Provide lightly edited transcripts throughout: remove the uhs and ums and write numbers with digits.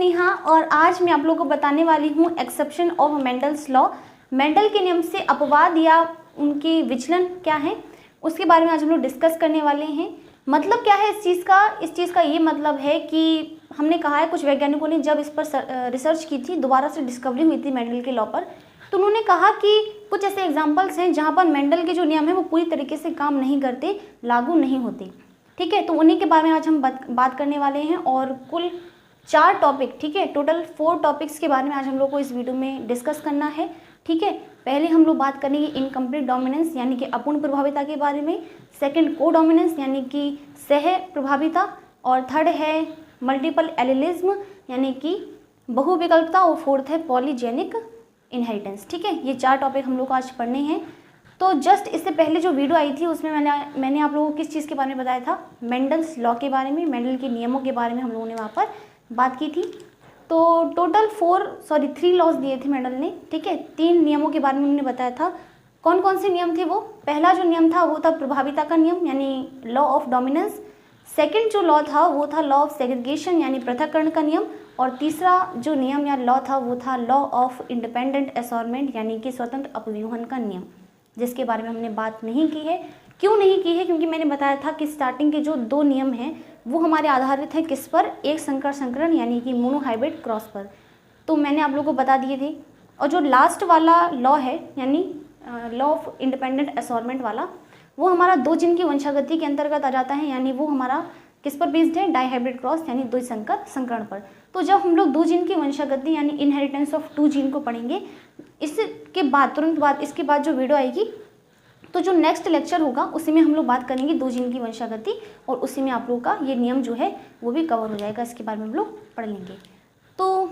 स्नेहा और आज मैं आप लोगों को बताने वाली हूँ exception of Mendel's law. Mendel के नियम से अपवाद या उनकी विचलन क्या है उसके बारे में आज हम लोग डिस्कस करने वाले हैं। मतलब क्या है इस चीज़ का ये मतलब है कि हमने कहा है कुछ वैज्ञानिकों ने जब इस पर रिसर्च की थी, दोबारा से डिस्कवरी हुई थी मेंडल के लॉ पर, तो उन्होंने कहा कि कुछ ऐसे एग्जाम्पल्स हैं जहाँ पर मेंडल के जो नियम है वो पूरी तरीके से काम नहीं करते, लागू नहीं होते। ठीक है, तो उन्हीं के बारे में आज हम बात करने वाले हैं और कुल 4 टॉपिक, ठीक है, टोटल 4 टॉपिक्स के बारे में आज हम लोग को इस वीडियो में डिस्कस करना है। ठीक है, पहले हम लोग बात करेंगे इनकम्प्लीट डोमिनेंस यानी कि अपूर्ण प्रभाविता के बारे में, सेकंड को डोमिनेंस यानी कि सह प्रभाविता, और थर्ड है मल्टीपल एलिलिज्म यानी कि बहुविकल्पता, और फोर्थ है पॉलीजेनिक इनहेरिटेंस। ठीक है, ये 4 टॉपिक हम लोग को आज पढ़ने हैं। तो जस्ट इससे पहले जो वीडियो आई थी उसमें मैंने आप लोगों को किस चीज़ के बारे में बताया था, मेंडल्स लॉ के बारे में, मेंडल के नियमों के बारे में हम लोगों ने वहाँ पर बात की थी। तो टोटल 3 लॉज दिए थे मेंडल ने। ठीक है, 3 नियमों के बारे में उन्होंने बताया था। कौन कौन से नियम थे वो? पहला जो नियम था वो था प्रभाविता का नियम यानी लॉ ऑफ डोमिनेंस। सेकंड जो लॉ था वो था लॉ ऑफ सेग्रीगेशन यानी पृथक्करण का नियम, और तीसरा जो नियम या लॉ था वो था लॉ ऑफ इंडिपेंडेंट असॉर्टमेंट यानी कि स्वतंत्र अपव्यूहन का नियम, जिसके बारे में हमने बात नहीं की है। क्यों नहीं की है? क्योंकि मैंने बताया था कि स्टार्टिंग के जो 2 नियम हैं वो हमारे आधारित है किस पर, एक संकर संकरण यानी कि मोनोहाइब्रिड क्रॉस पर, तो मैंने आप लोगों को बता दिए थे। और जो लास्ट वाला लॉ है यानी लॉ ऑफ इंडिपेंडेंट असॉर्टमेंट वाला, वो हमारा 2 जीन की वंशागति के अंतर्गत आ जाता है, यानी वो हमारा किस पर बेस्ड है, डाइहाइब्रिड क्रॉस यानी द्विसंकर संकरण पर। तो जब हम लोग 2 जीन की वंशागति यानी इनहेरिटेंस ऑफ 2 जीन को पढ़ेंगे, इसके बाद तुरंत बाद इसके बाद जो वीडियो आएगी तो जो नेक्स्ट लेक्चर होगा उसी में हम लोग बात करेंगे 2 जीन की वंशागति, और उसी में आप लोगों का ये नियम जो है वो भी कवर हो जाएगा, इसके बारे में हम लोग पढ़ लेंगे। तो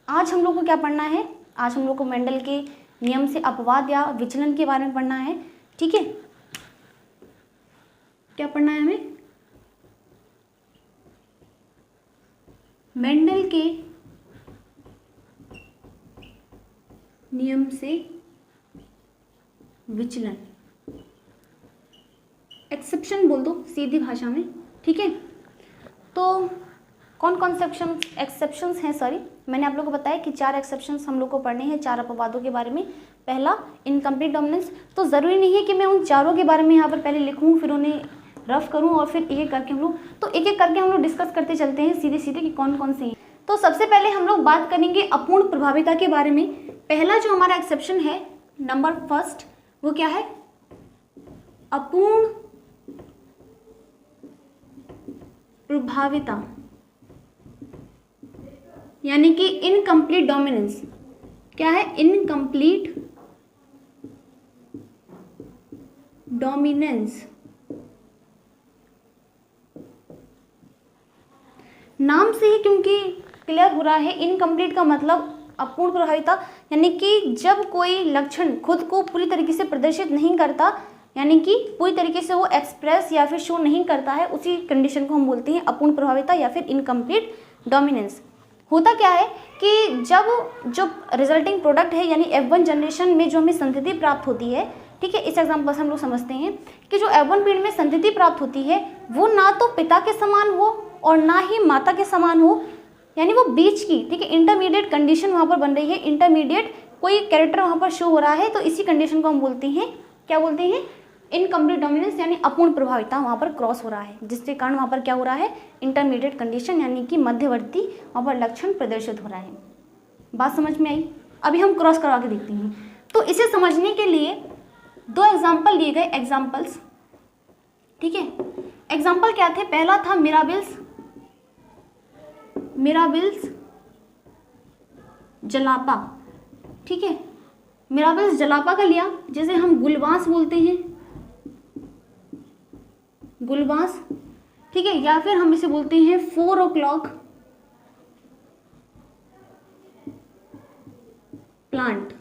आज हम लोग को क्या पढ़ना है? आज हम लोग को मेंडल के नियम से अपवाद या विचलन के बारे में पढ़ना है। ठीक है, क्या पढ़ना है हमें? मेंडल के नियम से विचलन, एक्सेप्शन बोल दो सीधी भाषा में। ठीक है, तो कौन कौन से एक्सेप्शंस हैं? सॉरी, मैंने आप लोगों को बताया कि 4 एक्सेप्शंस हम लोग को पढ़ने हैं 4 अपवादों के बारे में। पहला इनकम्प्लीट डोमिनेंस, तो ज़रूरी नहीं है कि मैं उन चारों के बारे में यहाँ पर पहले लिखूँ फिर उन्हें रफ करूँ और फिर एक एक करके हम लोग डिस्कस करते चलते हैं सीधे सीधे कि कौन कौन से हैं। तो सबसे पहले हम लोग बात करेंगे अपूर्ण प्रभाविता के बारे में। पहला जो हमारा एक्सेप्शन है, नंबर फर्स्ट, वो क्या है? अपूर्ण प्रभाविता यानी कि इनकम्प्लीट डोमिनेंस। क्या है? Incomplete dominance. नाम से ही क्योंकि क्लियर हो रहा है, इनकम्प्लीट का मतलब अपूर्ण प्रभाविता यानी कि जब कोई लक्षण खुद को पूरी तरीके से प्रदर्शित नहीं करता, यानी कि पूरी तरीके से वो एक्सप्रेस या फिर शो नहीं करता है, उसी कंडीशन को हम बोलते हैं अपूर्ण प्रभाविता या फिर इनकम्प्लीट डोमिनेंस। होता क्या है कि जब जो रिजल्टिंग प्रोडक्ट है यानी F1 जनरेशन में जो हमें संतति प्राप्त होती है, ठीक है, इस एग्जाम्पल से हम लोग समझते हैं कि जो F1 पीरियड में संतति प्राप्त होती है वो ना तो पिता के समान हो और ना ही माता के समान हो, यानी वो बीच की, ठीक है, इंटरमीडिएट कंडीशन वहाँ पर बन रही है, इंटरमीडिएट कोई कैरेक्टर वहाँ पर शो हो रहा है, तो इसी कंडीशन को हम बोलते हैं, क्या बोलते हैं? इनकम्प्लीट डोमिनेंस यानी अपूर्ण प्रभाविता वहाँ पर क्रॉस हो रहा है, जिसके कारण वहाँ पर क्या हो रहा है? इंटरमीडिएट कंडीशन यानी कि मध्यवर्ती वहाँ पर लक्षण प्रदर्शित हो रहा है। बात समझ में आई? अभी हम क्रॉस करवा के देखते हैं। तो इसे समझने के लिए 2 एग्जाम्पल दिए गए, एग्जाम्पल्स। ठीक है, एग्जाम्पल क्या थे? पहला था मिराबिल्स जलापा। ठीक है, मिराबिल्स जलापा का लिया, जैसे हम गुलवास बोलते हैं, गुलवास, ठीक है, या फिर हम इसे बोलते हैं 4 o'clock प्लांट।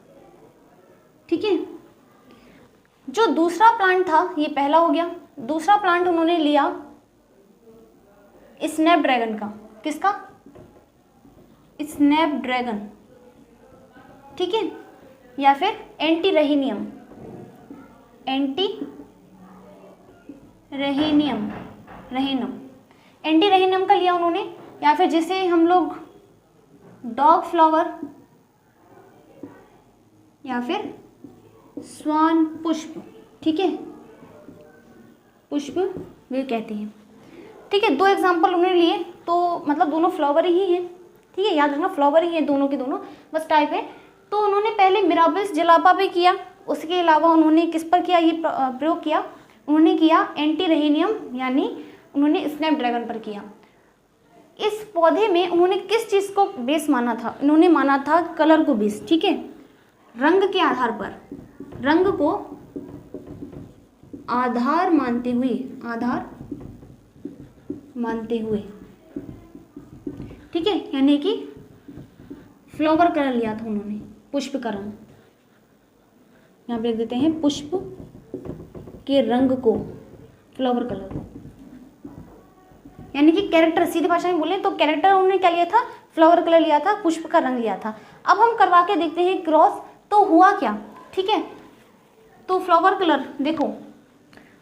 ठीक है, जो दूसरा प्लांट था, ये पहला हो गया। दूसरा प्लांट उन्होंने लिया स्नैपड्रैगन का। किसका? स्नैपड्रैगन। ठीक है, या फिर एंटीरेहिनियम का लिया उन्होंने, या फिर जिसे हम लोग डॉग फ्लावर या फिर स्वान पुष्प, ठीक है, पुष्प वे कहते हैं। ठीक है, 2 एग्जाम्पल उन्होंने लिए, तो मतलब दोनों फ्लावर ही हैं, ठीक है, याद रखना फ्लावर ही हैं दोनों के दोनों, बस टाइप है। तो उन्होंने पहले मिराबिल्स जलापा पे किया, उसके अलावा उन्होंने किस पर किया ये प्रयोग किया, उन्होंने किया एंटीरेनियम यानी उन्होंने स्नैपड्रैगन पर किया। इस पौधे में उन्होंने किस चीज़ को बेस माना था, उन्होंने माना था कलर को बेस, ठीक है, रंग के आधार पर, रंग को आधार मानते हुए, ठीक है, यानी कि फ्लावर कलर लिया था उन्होंने, पुष्प का रंग, यहाँ पे लिख देते हैं पुष्प के रंग को, फ्लावर कलर को, यानी कि कैरेक्टर, सीधी भाषा में बोले तो कैरेक्टर उन्होंने क्या लिया था, फ्लावर कलर लिया था, पुष्प का रंग लिया था। अब हम करवा के देखते हैं क्रॉस, तो हुआ क्या, ठीक है। तो फ्लावर कलर देखो,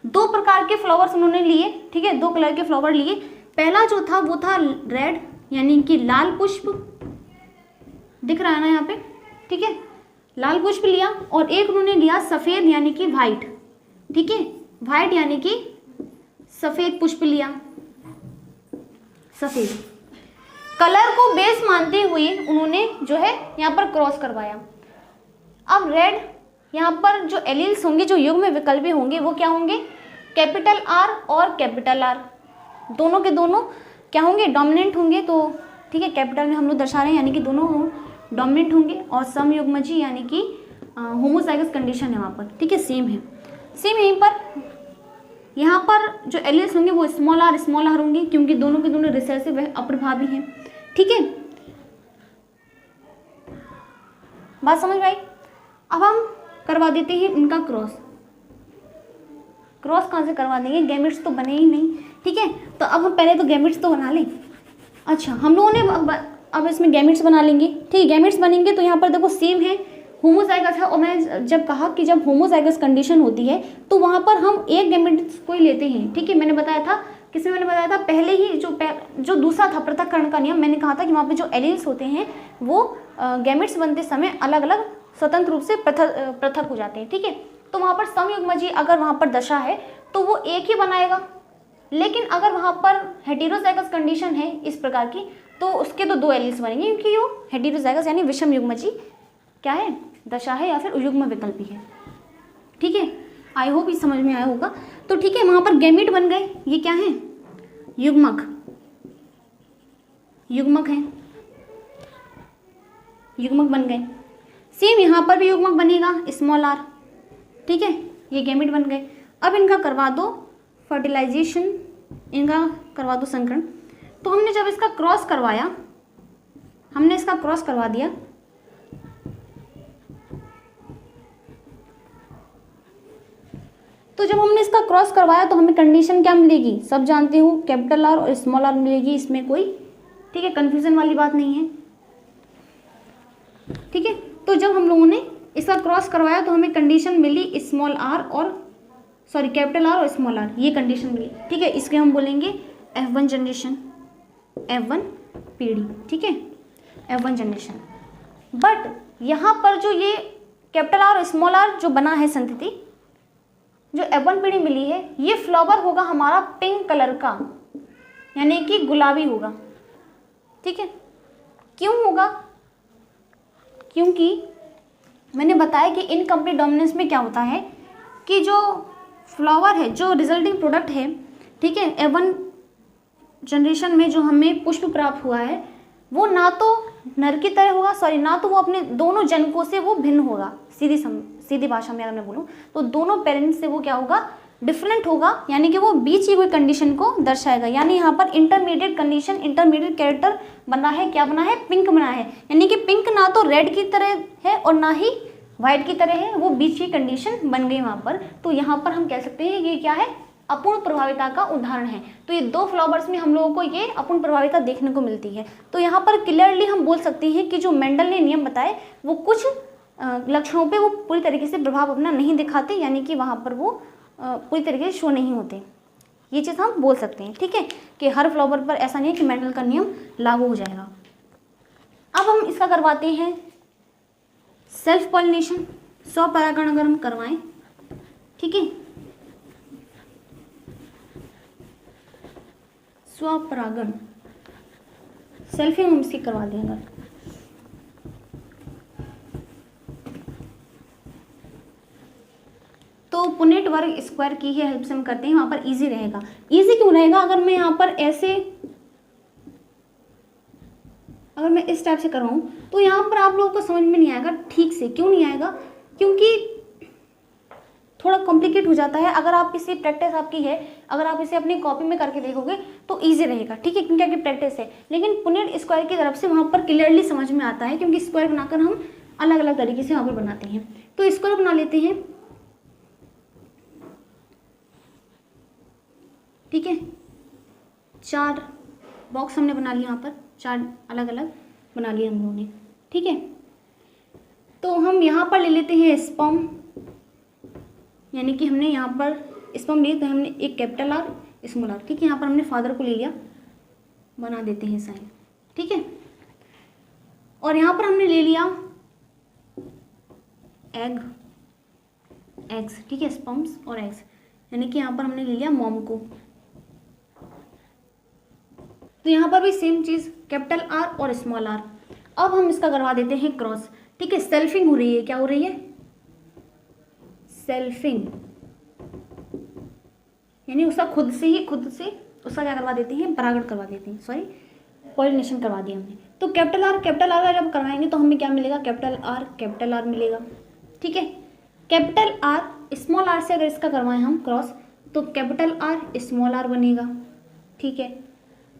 2 प्रकार के फ्लावर्स उन्होंने लिए, ठीक है, 2 कलर के फ्लावर लिए। पहला जो था वो था रेड यानी कि लाल पुष्प, दिख रहा है ना यहाँ पे, ठीक है, लाल पुष्प लिया, और एक उन्होंने लिया सफेद यानी कि व्हाइट, ठीक है, व्हाइट यानी कि सफेद पुष्प लिया, सफेद कलर को बेस मानते हुए उन्होंने जो है यहाँ पर क्रॉस करवाया। अब रेड, यहाँ पर जो एलील्स होंगे, जो युग्म विकल्प होंगे, वो क्या होंगे, कैपिटल आर और कैपिटल आर, दोनों के दोनों क्या होंगे, डोमिनेंट होंगे, तो ठीक है, कैपिटल में हम लोग दर्शा रहे हैं यानी कि दोनों डोमिनेंट होंगे, और समयुग्मजी यानी कि होमोजाइगस कंडीशन है वहाँ पर, ठीक है, सेम है, सेम यहीं पर, यहाँ पर जो एलियस होंगे वो स्मॉल आर होंगे, क्योंकि दोनों के दोनों रिसेसिव है, अप्रभावी हैं, ठीक है, बात समझ में आई। अब हम करवा देते हैं इनका क्रॉस, क्रॉस कहाँ से करवा देंगे, गैमेट्स तो बने ही नहीं, ठीक है, तो अब हम पहले तो गैमेट्स तो बना लें। अच्छा, हम लोगों ने अब इसमें गैमेट्स बना लेंगे, ठीक है, गैमेट्स बनेंगे तो यहाँ पर देखो सेम है, होमोजाइगस है, और मैंने जब कहा कि जब होमोजाइगस कंडीशन होती है तो वहाँ पर हम एक गैमेट्स को ही लेते हैं, ठीक है, मैंने बताया था, किसमें मैंने बताया था पहले ही, जो दूसरा था पृथक्करण का नियम, मैंने कहा था कि वहाँ पे जो एलील्स होते हैं वो गैमेट्स बनते समय अलग अलग स्वतंत्र रूप से पृथक हो जाते हैं, ठीक है, तो वहाँ पर समयुग्मजी अगर वहाँ पर दशा है तो वो एक ही बनाएगा, लेकिन अगर वहाँ पर हेटेरोजाइगस कंडीशन है इस प्रकार की तो उसके तो 2 एलील्स बनेंगे, क्योंकि वो हेटेरोजाइगस यानी विषम युग्मजी क्या है, दशा है या फिर युग्म विकल्पी है, ठीक है, आई होप ये समझ में आया होगा। तो ठीक है, वहाँ पर गैमीट बन गए, ये क्या है, युग्मक हैं, युग्मक बन गए, सेम यहाँ पर भी युग्मक बनेगा स्मॉल आर, ठीक है, ये गैमीट बन गए। अब इनका करवा दो फर्टिलाइजेशन, इनका करवा दो संकरण। तो हमने जब इसका क्रॉस करवाया, हमने इसका क्रॉस करवा दिया, तो जब हमने इसका क्रॉस करवाया तो हमें कंडीशन क्या मिलेगी, सब जानते हो, कैपिटल आर और स्मॉल आर मिलेगी, इसमें कोई, ठीक है, कंफ्यूजन वाली बात नहीं है, ठीक है। तो जब हम लोगों ने इसका क्रॉस करवाया तो हमें कंडीशन मिली स्मॉल आर और कैपिटल आर और स्मॉल आर, ये कंडीशन मिली, ठीक है, इसके हम बोलेंगे F1 जनरेशन, F1 पीढ़ी, ठीक है, F1 जनरेशन। बट यहाँ पर जो ये कैपिटल आर और स्मॉल आर जो बना है संतति, जो F1 पीढ़ी मिली है, ये फ्लावर होगा हमारा पिंक कलर का, यानी कि गुलाबी होगा, ठीक है, क्यों होगा, क्योंकि मैंने बताया कि इनकम्प्लीट डोमिनेंस में क्या होता है कि जो फ्लावर है, जो रिजल्टिंग प्रोडक्ट है, ठीक है, F1 जनरेशन में जो हमें पुष्प प्राप्त हुआ है वो ना तो नर की तरह होगा, ना तो वो अपने दोनों जनकों से वो भिन्न होगा, सीधी भाषा में अगर मैं बोलूँ तो दोनों पेरेंट्स से वो क्या होगा, डिफरेंट होगा, यानी कि वो बीच की कोई कंडीशन को दर्शाएगा। यानी यहाँ पर इंटरमीडिएट कंडीशन, इंटरमीडिएट कैरेक्टर बना है, क्या बना है, पिंक बना है, यानी कि पिंक ना तो रेड की तरह है और ना ही व्हाइट की तरह है, वो बीच की कंडीशन बन गई वहाँ पर। तो यहाँ पर हम कह सकते हैं ये क्या है, अपूर्ण प्रभाविता का उदाहरण है। तो ये 2 फ्लावर्स में हम लोगों को ये अपूर्ण प्रभाविता देखने को मिलती है। तो यहाँ पर क्लियरली हम बोल सकते हैं कि जो मेंडल ने नियम बताए वो कुछ लक्षणों पे वो पूरी तरीके से प्रभाव अपना नहीं दिखाते, यानी कि वहाँ पर वो पूरी तरीके से शो नहीं होते, ये चीज़ हम बोल सकते हैं, ठीक है, कि हर फ्लावर पर ऐसा नहीं है कि मेंडल का नियम लागू हो जाएगा। अब हम इसका करवाते हैं सेल्फ पॉलिनेशन, स्वपरागण अगर हम करवाएं, ठीक है, स्वपरागण सेल्फिंग हम इसकी करवा दें अगर, तो पुनेट वर्ग स्क्वायर की ही हेल्प से हम करते हैं, वहां पर इजी रहेगा। इजी क्यों रहेगा? अगर मैं यहाँ पर ऐसे, अगर मैं इस टाइप से करवाऊँ तो यहाँ पर आप लोगों को समझ में नहीं आएगा ठीक से। क्यों नहीं आएगा? क्योंकि थोड़ा कॉम्प्लिकेट हो जाता है। अगर आप इसी प्रैक्टिस आपकी है, अगर आप इसे अपनी कॉपी में करके देखोगे तो इजी रहेगा, ठीक है, क्योंकि आपकी प्रैक्टिस है। लेकिन पुनेट स्क्वायर की तरफ से वहाँ पर क्लियरली समझ में आता है, क्योंकि स्क्वायर बनाकर हम अलग अलग तरीके से वहाँ पर बनाते हैं। तो स्क्वायर बना लेते हैं, ठीक है, 4 बॉक्स हमने बना लिया, यहाँ पर 4 अलग अलग बना लिए हम लोगों ने, ठीक है। तो हम यहाँ पर ले लेते हैं स्पर्म, यानी कि हमने यहाँ पर स्पर्म लिए तो हमने एक कैपिटल आर स्मॉल आर, ठीक है, यहाँ पर हमने फादर को ले लिया, बना देते हैं साइन, ठीक है। और यहाँ पर हमने ले लिया एग्स, ठीक है, स्पर्म्स और एग्स, यानी कि यहाँ पर हमने ले लिया मॉम को। तो यहाँ पर भी सेम चीज़, कैपिटल आर और स्मॉल आर। अब हम इसका करवा देते हैं क्रॉस, ठीक है, सेल्फिंग हो रही है, क्या हो रही है? सेल्फिंग, यानी उसका खुद से उसका क्या करवा देते हैं? परागण करवा देते हैं, सॉरी पॉलिनेशन करवा दिया हमने। तो कैपिटल आर का जब करवाएंगे तो हमें क्या मिलेगा? कैपिटल आर मिलेगा, ठीक है। कैपिटल आर स्मॉल आर से अगर इसका करवाएं हम क्रॉस तो कैपिटल आर स्मॉल आर बनेगा, ठीक है।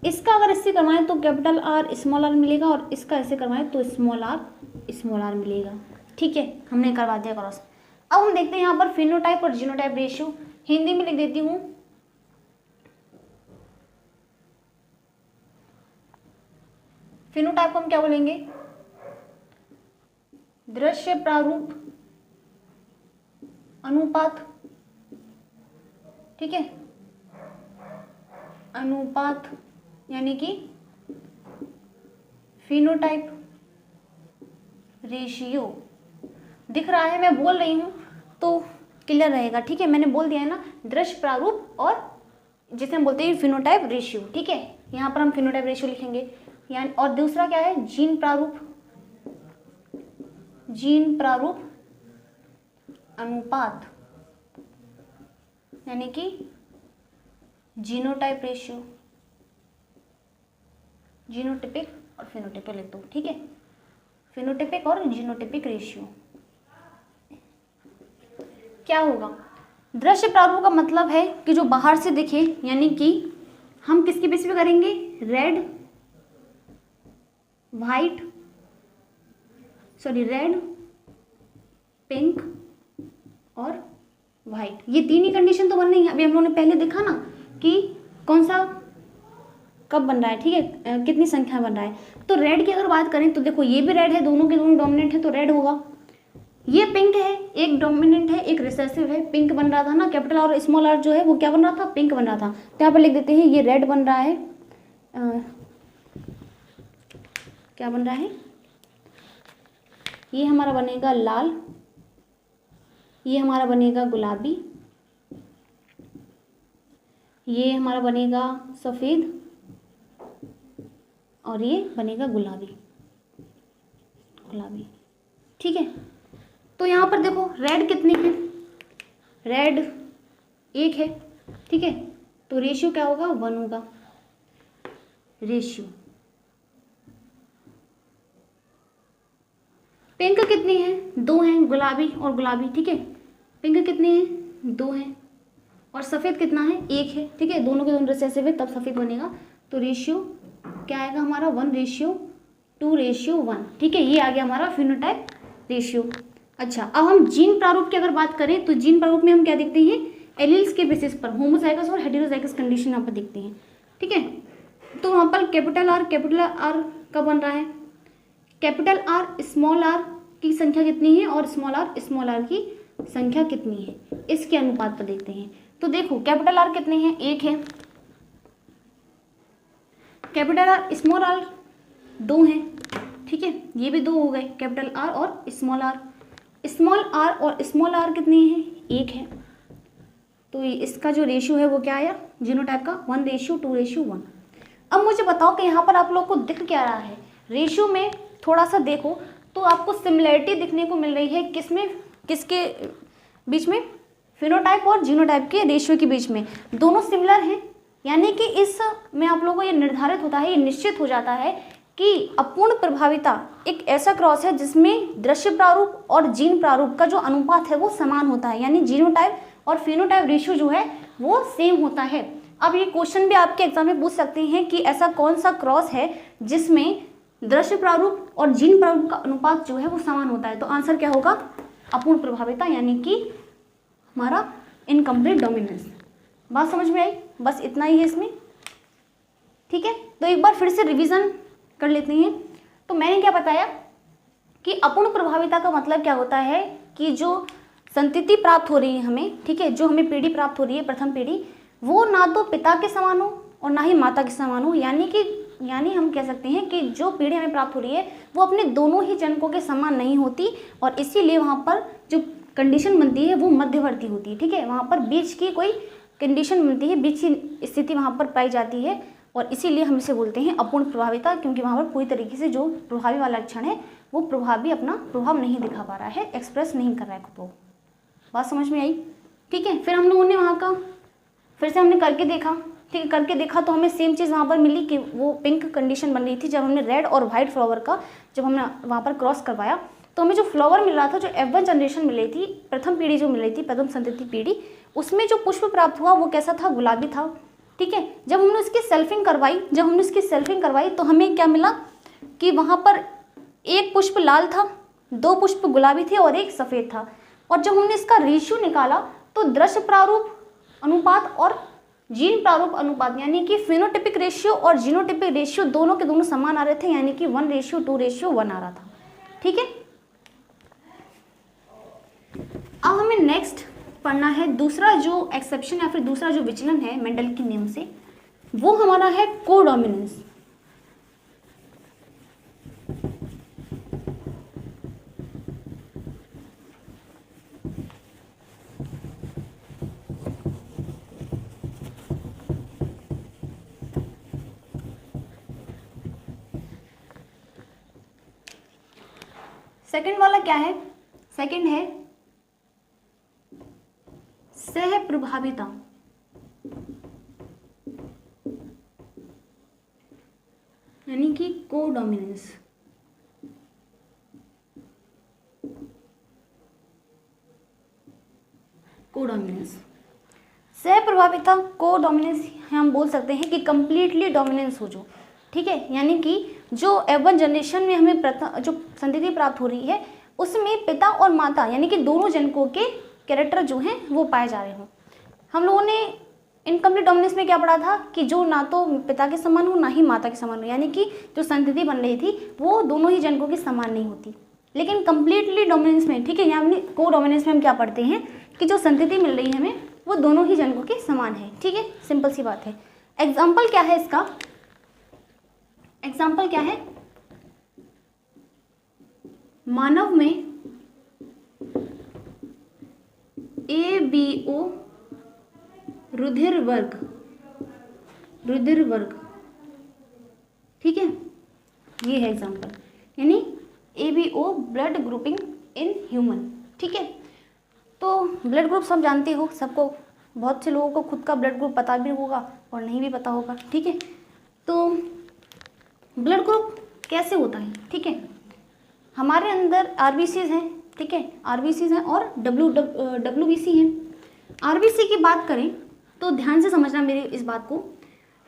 इसका अगर इससे करवाएं तो कैपिटल आर स्मॉल आर मिलेगा, और इसका ऐसे करवाएं तो स्मॉल आर मिलेगा, ठीक है, हमने करवा दिया क्रॉस। अब हम देखते हैं यहाँ पर फिनोटाइप और जीनोटाइप रेशियो, हिंदी में लिख देती हूँ। फिनोटाइप को हम क्या बोलेंगे? दृश्य प्रारूप अनुपात, ठीक है, अनुपात, यानी कि फिनोटाइप रेशियो। दिख रहा है, मैं बोल रही हूँ तो क्लियर रहेगा, ठीक है। मैंने बोल दिया है ना, दृश्य प्रारूप और जिसे हम बोलते हैं फिनोटाइप रेशियो, ठीक है। यहाँ पर हम फिनोटाइप रेशियो लिखेंगे, यानी, और दूसरा क्या है? जीन प्रारूप अनुपात, यानी कि जीनोटाइप रेशियो, जीनोटिपिक और फिनोटिपिक लिख दो, ठीक है, फिनोटिपिक और जीनोटिपिक रेशियो। क्या होगा? दृश्य प्रारूप का मतलब है कि जो बाहर से दिखे, यानी कि हम किसके बेस पे करेंगे? रेड, पिंक और वाइट, ये 3 ही कंडीशन तो बन रही है। अभी हम लोगों ने पहले देखा ना कि कौन सा कब बन रहा है, ठीक है, कितनी संख्या बन रहा है। तो रेड की अगर बात करें तो देखो ये भी रेड है, दोनों के दोनों डोमिनेंट है तो रेड होगा। ये पिंक है, एक डोमिनेंट है एक रिसेसिव है, पिंक बन रहा था ना, कैपिटल आर और स्मॉल आर जो है वो क्या बन रहा था? पिंक बन रहा था। तो यहाँ पर लिख देते हैं ये रेड बन रहा है, क्या बन रहा है? ये हमारा बनेगा लाल, ये हमारा बनेगा गुलाबी, ये हमारा बनेगा सफ़ेद, और ये बनेगा गुलाबी, ठीक है। तो यहाँ पर देखो रेड कितनी है? रेड 1 है, ठीक है, तो रेशियो क्या होगा? 1 होगा रेशियो। पिंक कितनी है? 2 हैं, गुलाबी और गुलाबी, ठीक है, पिंक कितनी है? 2 हैं, और सफ़ेद कितना है? 1 है, ठीक है, दोनों के दोनों रिसेसिव है तब सफ़ेद बनेगा। तो रेशियो क्या आएगा हमारा? 1:2:1, ठीक है, ये आ गया हमारा फिनोटाइप रेशियो। अच्छा, अब हम जीन प्रारूप की अगर बात करें तो जीन प्रारूप में हम क्या देखते हैं? एलील्स के बेसिस पर होमोजाइगस और हेटेरोजाइगस कंडीशन यहाँ पर देखते हैं, ठीक है। तो वहाँ पर कैपिटल आर का बन रहा है, कैपिटल आर स्मॉल आर की संख्या कितनी है और स्मॉल आर की संख्या कितनी है, इसके अनुपात पर देखते हैं। तो देखो कैपिटल आर कितने हैं? 1 है, कैपिटल आर स्मॉल आर 2 हैं, ठीक है, ये भी 2 हो गए, कैपिटल आर और स्मॉल आर। स्मॉल आर और स्मॉल आर कितने हैं, 1 है। तो इसका जो रेशियो है वो क्या आया जीनोटाइप का, 1:2:1। अब मुझे बताओ कि यहाँ पर आप लोग को दिख क्या रहा है, रेशियो में थोड़ा सा देखो तो आपको सिमिलरिटी दिखने को मिल रही है, किसमें, किसके बीच में, फिनोटाइप और जीनोटाइप के रेशियो के बीच में, दोनों सिमिलर हैं। यानी कि इस में आप लोगों को ये निर्धारित होता है, ये निश्चित हो जाता है कि अपूर्ण प्रभाविता एक ऐसा क्रॉस है जिसमें दृश्य प्रारूप और जीन प्रारूप का जो अनुपात है वो समान होता है, यानी जीनोटाइप और फिनोटाइप रेशियो जो है वो सेम होता है। अब ये क्वेश्चन भी आपके एग्जाम में पूछ सकते हैं कि ऐसा कौन सा क्रॉस है जिसमें दृश्य प्रारूप और जीन प्रारूप का अनुपात जो है वो समान होता है। तो आंसर क्या होगा, अपूर्ण प्रभाविता, यानी कि हमारा इनकम्प्लीट डोमिनेंस। बात समझ में आई, बस इतना ही है इसमें, ठीक है। तो एक बार फिर से रिवीजन कर लेते हैं। तो मैंने क्या बताया कि अपूर्ण प्रभाविता का मतलब क्या होता है कि जो संतति प्राप्त हो रही है हमें, ठीक है, जो हमें पीढ़ी प्राप्त हो रही है, प्रथम पीढ़ी, वो ना तो पिता के समान हो और ना ही माता के समान हो, यानी हम कह सकते हैं कि जो पीढ़ी हमें प्राप्त हो रही है वो अपने दोनों ही जनकों के समान नहीं होती, और इसीलिए वहाँ पर जो कंडीशन बनती है वो मध्यवर्ती होती है, ठीक है। वहाँ पर बीच की कोई कंडीशन बनती है, बीच की स्थिति वहाँ पर पाई जाती है, और इसीलिए हम इसे बोलते हैं अपूर्ण प्रभाविता, क्योंकि वहाँ पर पूरी तरीके से जो प्रभावी वाला लक्षण है वो प्रभावी अपना प्रभाव नहीं दिखा पा रहा है, एक्सप्रेस नहीं कर रहा है खुद को। बात समझ में आई, ठीक है। फिर हम लोगों ने वहाँ का फिर से हमने करके देखा, ठीक है, करके देखा तो हमें सेम चीज़ वहाँ पर मिली कि वो पिंक कंडीशन बन रही थी जब हमने रेड और वाइट फ्लावर का जब हमने वहाँ पर क्रॉस करवाया, तो हमें जो फ्लावर मिल रहा था, जो F1 जनरेशन मिल रही थी, प्रथम पीढ़ी जो मिल रही थी, प्रथम संतति पीढ़ी, उसमें जो पुष्प प्राप्त हुआ वो कैसा था, गुलाबी था, ठीक है। जब हमने इसकी सेल्फिंग करवाई तो हमें क्या मिला कि वहाँ पर एक पुष्प लाल था, 2 पुष्प गुलाबी थे और 1 सफ़ेद था। और जब हमने इसका रेशियो निकाला तो दृश्य प्रारूप अनुपात और जीन प्रारूप अनुपात, यानी कि फिनोटिपिक रेशियो और जीनोटिपिक रेशियो दोनों के दोनों समान आ रहे थे, यानी कि 1:2:1 आ रहा था, ठीक है। अब हमें नेक्स्ट पढ़ना है दूसरा जो एक्सेप्शन या फिर दूसरा जो विचलन है मेंडल के नियम से, वो हमारा है कोडोमिनेंस। सेकंड वाला क्या है, सेकंड है सह प्रभाविता, यानी कि कोडोमिनेंस। सह प्रभाविता कोडोमिनेंस हम बोल सकते हैं कि कंप्लीटली डोमिनेंस हो जो, ठीक है, यानी कि जो F1 जनरेशन में हमें जो संतति प्राप्त हो रही है उसमें पिता और माता यानी कि दोनों जनकों के कैरेक्टर जो हैं वो पाए जा रहे हों। हम लोगों ने इनकम्प्लीट डोमिनेंस में क्या पढ़ा था कि जो ना तो पिता के समान हो ना ही माता के समान हो, यानी कि जो संतति बन रही थी वो दोनों ही जनकों के समान नहीं होती। लेकिन कंप्लीटली डोमिनेंस में, ठीक है, यहाँ को डोमिनेंस में हम क्या पढ़ते हैं कि जो संतति मिल रही है हमें वो दोनों ही जनकों के समान है, ठीक है, सिंपल सी बात है। एग्जाम्पल क्या है इसका, एग्जाम्पल क्या है, मानव में ABO रुधिर वर्ग, ठीक है, ये है एग्जाम्पल, यानी ABO blood grouping in human, ठीक है। तो ब्लड ग्रुप सब जानते हो, सबको, बहुत से लोगों को खुद का ब्लड ग्रुप पता भी होगा और नहीं भी पता होगा, ठीक है। तो ब्लड ग्रुप कैसे होता है, ठीक है, हमारे अंदर RBCs हैं, ठीक है, RBCs हैं और WBC हैं। RBC की बात करें तो ध्यान से समझना मेरी इस बात को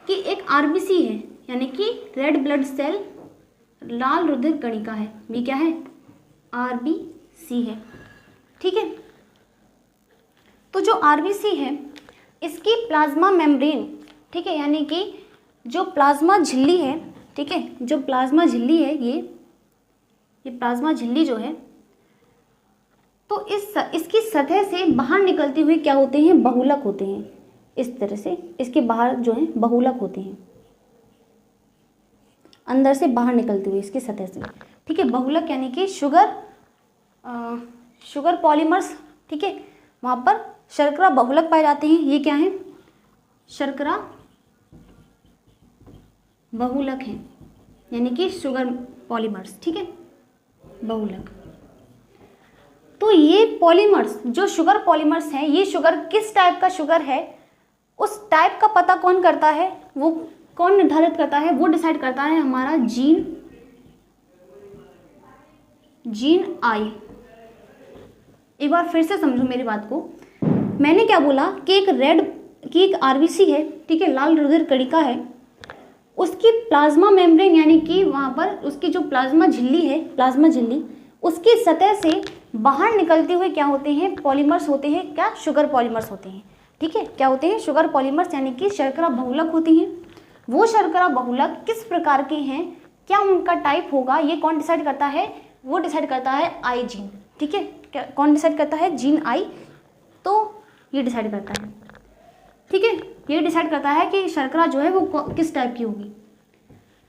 कि एक RBC है यानी कि रेड ब्लड सेल, लाल रुधिर कणिका है, भी क्या है, RBC है, ठीक है। तो जो RBC है इसकी प्लाज्मा मेम्ब्रेन, ठीक है, यानी कि जो प्लाज्मा झिल्ली है, ठीक है, जो प्लाज्मा झिल्ली है ये प्लाज्मा झिल्ली जो है, तो इसकी सतह से बाहर निकलते हुए क्या होते हैं, बहुलक होते हैं। इस तरह से इसके बाहर जो है बहुलक होते हैं, अंदर से बाहर निकलते हुए इसकी सतह से ठीक है, बहुलक यानी कि शुगर पॉलीमर्स, ठीक है, वहाँ पर शर्करा बहुलक पाए जाते हैं। ये क्या है, शर्करा बहुलक हैं, यानी कि शुगर पॉलीमर्स, ठीक है, बहुलक। तो ये पॉलीमर्स, जो शुगर पॉलीमर्स हैं, ये शुगर किस टाइप का शुगर है, उस टाइप का पता कौन करता है, वो कौन निर्धारित करता है, वो डिसाइड करता है हमारा जीन आई। एक बार फिर से समझो मेरी बात को। मैंने क्या बोला कि एक आरबीसी है, ठीक है, लाल रुधिर कणिका है, उसकी प्लाज्मा मेम्ब्रेन यानी कि वहाँ पर उसकी जो प्लाज्मा झिल्ली है, प्लाज्मा झिल्ली, उसकी सतह से बाहर निकलते हुए क्या होते हैं, पॉलीमर्स होते हैं, क्या, शुगर पॉलीमर्स होते हैं, ठीक है, क्या होते हैं, शुगर पॉलीमर्स यानी कि शर्करा बहुलक होती हैं। वो शर्करा बहुलक किस प्रकार के हैं, क्या उनका टाइप होगा, ये कौन डिसाइड करता है, वो डिसाइड करता है आई जीन, ठीक है, कौन डिसाइड करता है, जीन आई, तो ये डिसाइड करता है, ठीक है, ये डिसाइड करता है कि शर्करा जो है वो किस टाइप की होगी।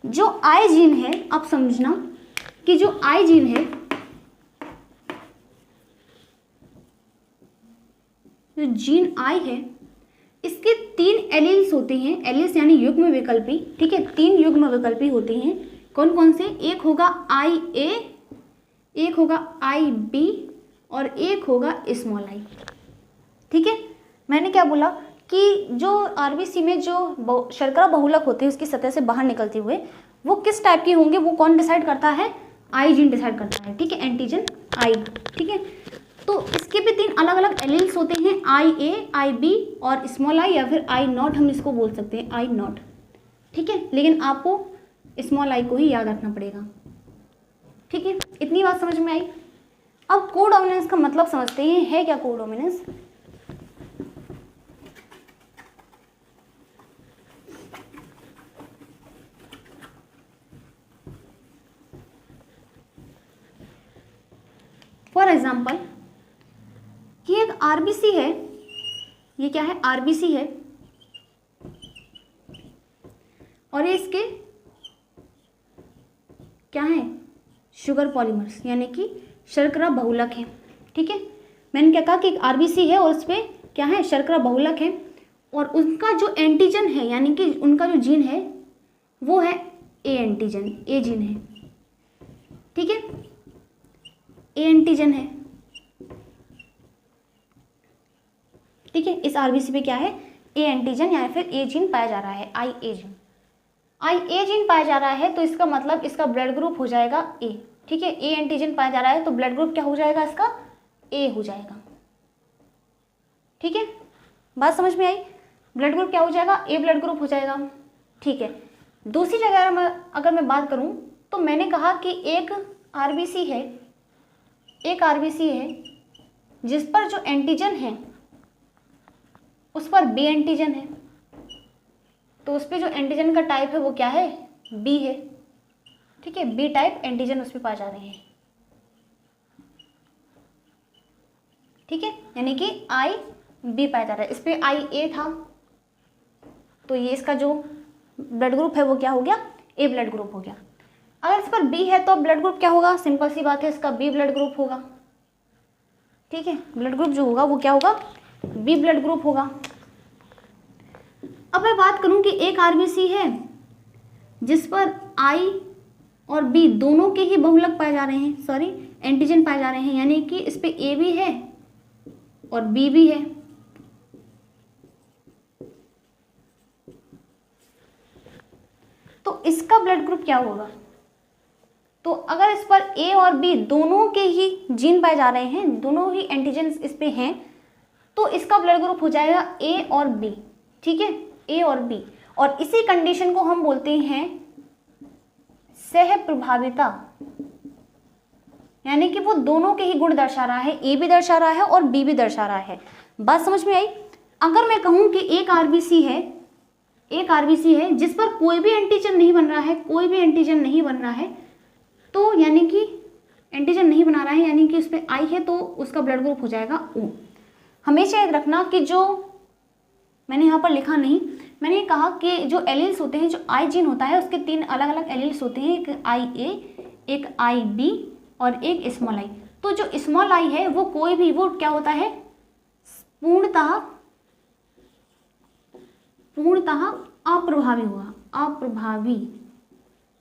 जो आई जीन है, आप समझना कि जो आई जीन है, जो जीन आई है, इसके 3 एलील्स होते हैं, एलील्स यानी युग्म विकल्पी, ठीक है, 3 युग्म विकल्पी होते हैं। कौन कौन से, एक होगा आई ए, एक होगा आई बी और एक होगा स्मॉल आई, ठीक है। मैंने क्या बोला कि जो आरबीसी में जो शर्करा बहुलक होते हैं उसकी सतह से बाहर निकलते हुए वो किस टाइप के होंगे, वो कौन डिसाइड करता है, आई जीन डिसाइड करता है, ठीक है, एंटीजन आई, ठीक है। तो इसके भी 3 अलग अलग एलील्स होते हैं, आई ए, आई बी और स्मॉल आई, या फिर आई नॉट हम इसको बोल सकते हैं, आई नॉट, ठीक है, लेकिन आपको स्मॉल आई को ही याद रखना पड़ेगा, ठीक है। इतनी बात समझ में आई। अब कोडोमिनेंस का मतलब समझते हैं, है क्या कोडोमिनेंस। फॉर एग्जाम्पल कि एक आरबीसी है, ये क्या है, आरबीसी है, और ये इसके क्या है, शुगर पॉलीमर्स यानी कि शर्करा बहुलक है, ठीक है। मैंने क्या कहा कि एक आरबीसी है और उस पर क्या है, शर्करा बहुलक है, और उनका जो एंटीजन है यानी कि उनका जो जीन है वो है ए एंटीजन, ए जीन है, ठीक है, ए एंटीजन है, ठीक है। इस आरबीसी पे क्या है, ए एंटीजन या फिर ए जीन पाया जा रहा है, आई ए जीन, आई ए जीन पाया जा रहा है, तो इसका मतलब इसका ब्लड ग्रुप हो जाएगा ए, ठीक है, ए एंटीजन पाया जा रहा है तो ब्लड ग्रुप क्या हो जाएगा, इसका ए हो जाएगा, ठीक है। बात समझ में आई, ब्लड ग्रुप क्या हो जाएगा, ए ब्लड ग्रुप हो जाएगा, ठीक है। दूसरी जगह अगर मैं बात करूं तो मैंने कहा कि एक आरबीसी है, एक आरबीसी है जिस पर जो एंटीजन है उस पर बी एंटीजन है, तो उस पर जो एंटीजन का टाइप है वो क्या है, बी है, ठीक है, बी टाइप एंटीजन उस पर पाए जा रहे हैं, ठीक है, यानी कि आई बी पाया जा रहा है। इस पर आई ए था तो ये इसका जो ब्लड ग्रुप है वो क्या हो गया, ए ब्लड ग्रुप हो गया। अगर इस पर बी है तो ब्लड ग्रुप क्या होगा, सिंपल सी बात है, इसका बी ब्लड ग्रुप होगा, ठीक है, ब्लड ग्रुप जो होगा वो क्या होगा, बी ब्लड ग्रुप होगा। अब मैं बात करूं कि एक आरबीसी है जिस पर आई और बी दोनों के ही बहुलक पाए जा रहे हैं, सॉरी एंटीजन पाए जा रहे हैं, यानी कि इस पे ए भी है और बी भी है, तो इसका ब्लड ग्रुप क्या होगा। तो अगर इस पर ए और बी दोनों के ही जीन पाए जा रहे हैं, दोनों ही एंटीजन इस पे हैं, तो इसका ब्लड ग्रुप हो जाएगा ए और बी, ठीक है, ए और बी। और इसी कंडीशन को हम बोलते हैं सह प्रभाविता, यानी कि वो दोनों के ही गुण दर्शा रहा है, ए भी दर्शा रहा है और बी भी दर्शा रहा है। बात समझ में आई। अगर मैं कहूं कि एक आरबीसी है, एक आरबीसी है जिस पर कोई भी एंटीजन नहीं बन रहा है, कोई भी एंटीजन नहीं बन रहा है, तो यानी कि एंटीजन नहीं बना रहा है, यानी कि उस पर आई है, तो उसका ब्लड ग्रुप हो जाएगा ओ। हमेशा याद रखना कि जो मैंने यहाँ पर लिखा नहीं, मैंने कहा कि जो एलील्स होते हैं, जो आई जीन होता है उसके 3 अलग अलग एलील्स होते हैं, एक आई ए, एक आई बी और एक स्मॉल आई। तो जो स्मॉल आई है वो कोई भी, वो क्या होता है, पूर्णतः अप्रभावी होगा, अप्रभावी,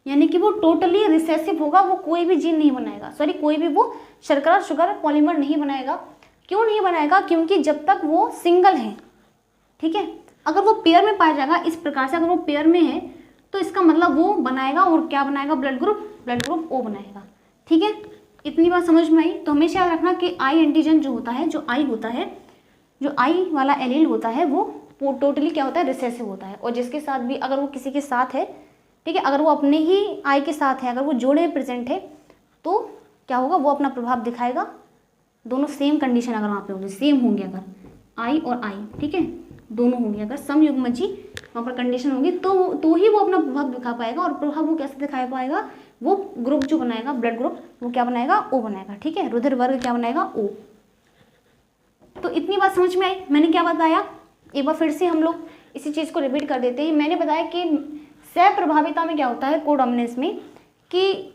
यानी कि वो टोटली रिसेसिव होगा, वो कोई भी जीन नहीं बनाएगा, सॉरी कोई भी वो शर्करा शुगर पॉलीमर नहीं बनाएगा। क्यों नहीं बनाएगा? क्योंकि जब तक वो सिंगल है, ठीक है, अगर वो पेयर में पाया जाएगा इस प्रकार से, अगर वो पेयर में है तो इसका मतलब वो बनाएगा, और क्या बनाएगा, ब्लड ग्रुप ओ बनाएगा। ठीक है, इतनी बात समझ में आई। तो हमेशा याद रखना कि आई एंटीजन जो होता है, जो आई होता है, जो आई वाला एलील होता है वो टोटली क्या होता है, रिसेसिव होता है। और जिसके साथ भी, अगर वो किसी के साथ है, ठीक है, अगर वो अपने ही आई के साथ है, अगर वो जोड़े में प्रेजेंट है तो क्या होगा, वो अपना प्रभाव दिखाएगा। दोनों सेम कंडीशन अगर वहाँ पे होंगे, सेम होंगे, अगर आई और आई, ठीक है, दोनों होंगे, अगर समयुग्मजी वहाँ पर कंडीशन होगी तो ही वो अपना प्रभाव दिखा पाएगा। और प्रभाव वो कैसे दिखा पाएगा, वो ग्रुप जो बनाएगा, ब्लड ग्रुप, वो क्या बनाएगा, ओ बनाएगा। ठीक है, रुधिर वर्ग क्या बनाएगा, ओ। तो इतनी बात समझ में आई। मैंने क्या बताया, एक बार फिर से हम लोग इसी चीज़ को रिपीट कर देते हैं। मैंने बताया कि सहप्रभाविता में क्या होता है, कोडोमिनेंस में, कि